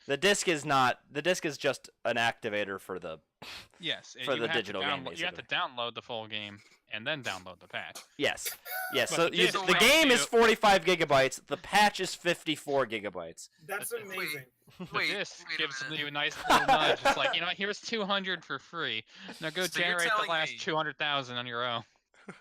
The disc is not. The disc is just an activator for the. Yes, For you the have to digital game, you have to download the full game and then download the patch. Yes. Yes. But So the disc the allows game you is 45 gigabytes. The patch is 54 gigabytes. That's amazing. The Wait, disc wait a gives minute. you a nice little nudge. It's like, here's 200 for free. Now go So you're generate the telling last me- 200,000 on your own.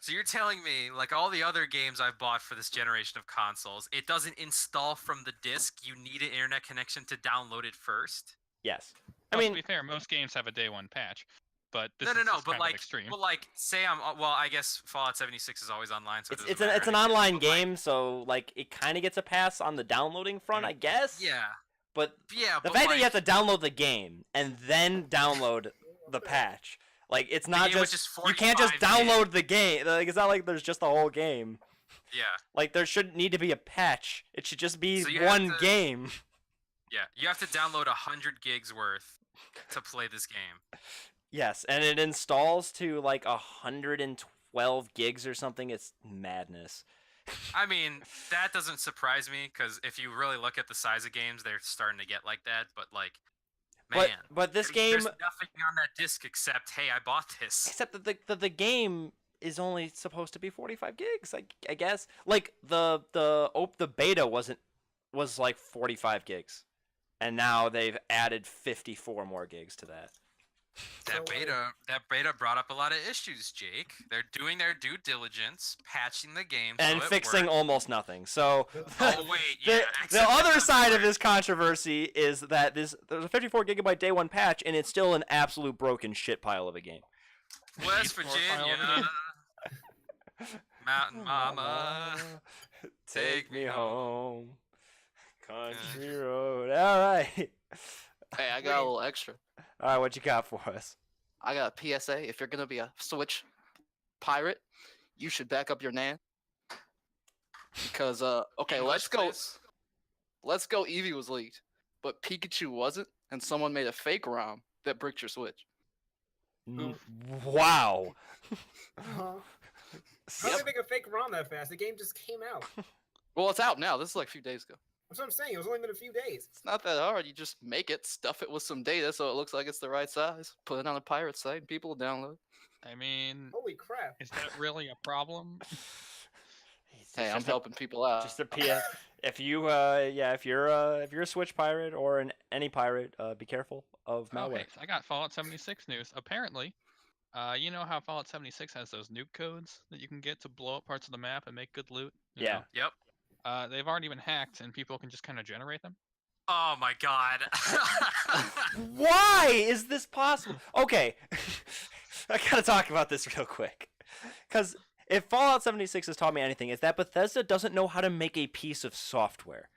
So you're telling me, like all the other games I've bought for this generation of consoles, it doesn't install from the disc. You need an internet connection to download it first. Yes. I Well, mean, to be fair, most games have a day one patch, but this No, is just but kind like, of extreme. well, like, say I guess Fallout 76 is always online, so it it's doesn't it's an matter. online But, like, game, so like it kind of gets a pass on the downloading front, I guess. yeah, But yeah. the but fact that like, you have to download the game and then download the patch, like it's not game was just just you can't just 45 gig. download the game. Like it's not like there's just the whole game. Yeah, Like there shouldn't need to be a patch. It should just be So you have one to- game. yeah. You have to download 100 gigs worth to play this game. Yes, and it installs to like 112 gigs or something. It's madness. I mean, that doesn't surprise me because if you really look at the size of games, they're starting to get like that. But like, man, But this there's game, nothing on that disc except, hey, I bought this. except that the game is only supposed to be 45 gigs. I guess like the beta was like 45 gigs, and now they've added 54 more gigs to that. That beta brought up a lot of issues, Jake. They're doing their due diligence, patching the game, And so it fixing works. almost nothing. So Oh wait, yeah. the except other that's side of right. this controversy is that there's a 54 gigabyte day one patch, and it's still an absolute broken shit pile of a game. West Need more file Virginia, of Mountain Mama. take me home. Country road. All right. Hey, I got a little extra. All right, what you got for us? I got a PSA. If you're gonna be a Switch pirate, you should back up your NAND. Because okay, English, please. let's go. Eevee was leaked, but Pikachu wasn't, and someone made a fake ROM that bricked your Switch. Wow. Huh? How did they make a fake ROM that fast? The game just came out. Well, it's out now. This is like a few days ago. That's what I'm saying. It was only been a few days. It's not that hard. You just make it, stuff it with some data so it looks like it's the right size, put it on a pirate site, and people will download. I mean, Holy crap. is that really a problem? Hey, I'm helping people out. Just a PS. If you, if you're a Switch pirate or any pirate, be careful of malware. Okay, so I got Fallout 76 news. Apparently, you know how Fallout 76 has those nuke codes that you can get to blow up parts of the map and make good loot? You Yeah. know? Yep. They've already been hacked, and people can just kind of generate them. Oh my god. Why is this possible? Okay, I gotta talk about this real quick, because if Fallout 76 has taught me anything, it's that Bethesda doesn't know how to make a piece of software.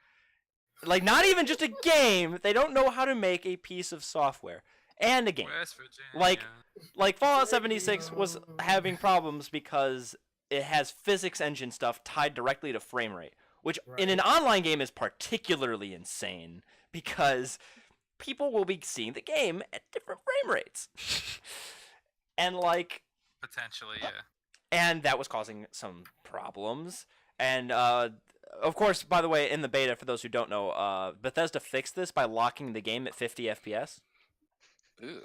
Like, not even just a game. They don't know how to make a piece of software and a game. West Virginia. Like Fallout 76 was having problems because it has physics engine stuff tied directly to frame rate, which in an online game is particularly insane because people will be seeing the game at different frame rates. And like Potentially, yeah. and that was causing some problems. And of course, by the way, in the beta, for those who don't know, Bethesda fixed this by locking the game at 50 FPS. Ew.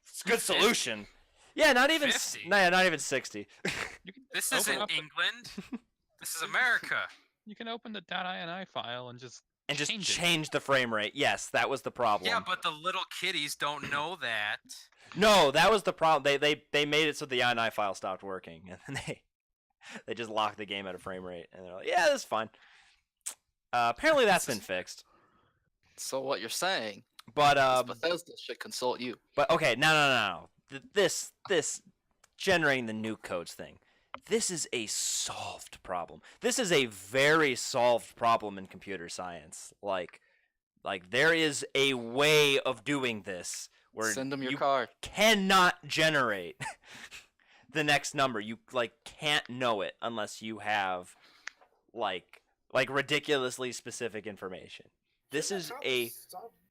It's a good solution. Yeah, not even 50? not even 60. You can This open isn't up the- England. This is America. You can open the .ini file and just And just change it. change the frame rate. Yes, that was the problem. Yeah, but the little kiddies don't know that. No, that was the problem. They made it so the INI file stopped working, and then they just locked the game at a frame rate, and they're like, yeah, that's fine. Apparently that's been fixed. So what you're saying But is Bethesda should consult you. But okay, no. This generating the nuke codes thing. This is a solved problem. This is a very solved problem in computer science. Like there is a way of doing this where Send them your you card. cannot generate the next number. You can't know it unless you have like ridiculously specific information. This is a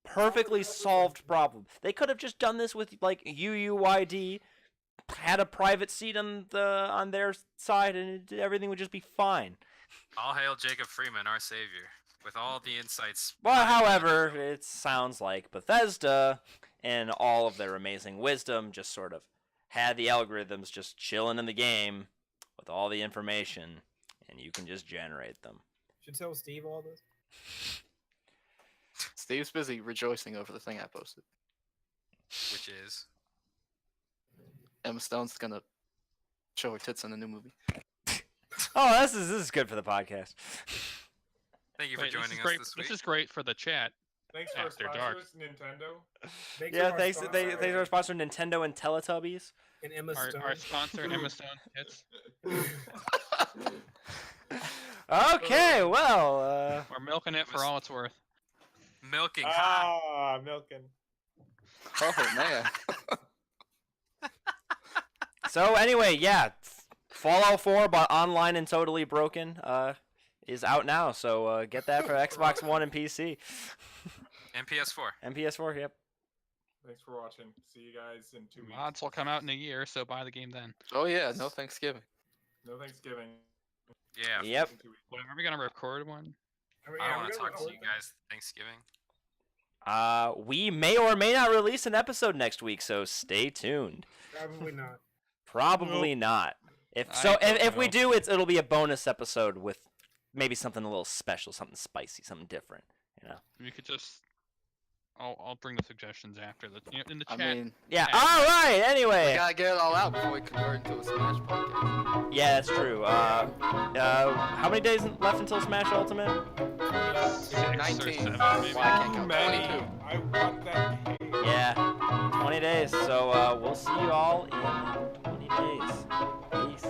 perfectly solved problem. They could have just done this with like UUID, had a private seat on their side, and everything would just be fine. All hail Jacob Freeman, our savior, with all the insights. Well, however, it sounds like Bethesda, in all of their amazing wisdom, just sort of had the algorithms just chilling in the game with all the information, and you can just generate them. Should tell Steve all this. Steve's busy rejoicing over the thing I posted. Which is Emma Stone's gonna show her tits in the new movie. Oh, this is good for the podcast. thank you for Wait, joining us great. this week. This is great for the chat. Thanks for After our dark. sponsors, Nintendo. Yeah, thanks to our sponsor Nintendo and Teletubbies. And Emma Stone. Our sponsor, Emma Stone Tits. Okay, well, We're milking it for all it's worth. Milking hot. Ah, milking. Oh man. so anyway, yeah, Fallout 4, but online and totally broken, is out now. So get that for Xbox One and PC. And PS4. And PS4, yep. Thanks for watching. See you guys in 2 weeks. Mods will come out in a year, so buy the game then. Oh yeah, no Thanksgiving. No Thanksgiving. Yeah. Yep. In 2 weeks. When are we gonna record one? I don't want to talk to you guys Thanksgiving. We may or may not release an episode next week, so stay tuned. Probably not. Probably not. I If we don't do, it'll be a bonus episode with maybe something a little special, something spicy, something different. You know. We could just. I'll bring the suggestions after in the I chat. mean, Yeah. Yeah. All right. we Anyway. gotta get it all out before we convert into a Smash podcast. Yeah, that's true. How many days left until Smash Ultimate? 6 or 19. 7, maybe. Well, I can't count. Many. 22. I want that game. Yeah, 20 days. So we'll see you all in 20 days. Peace.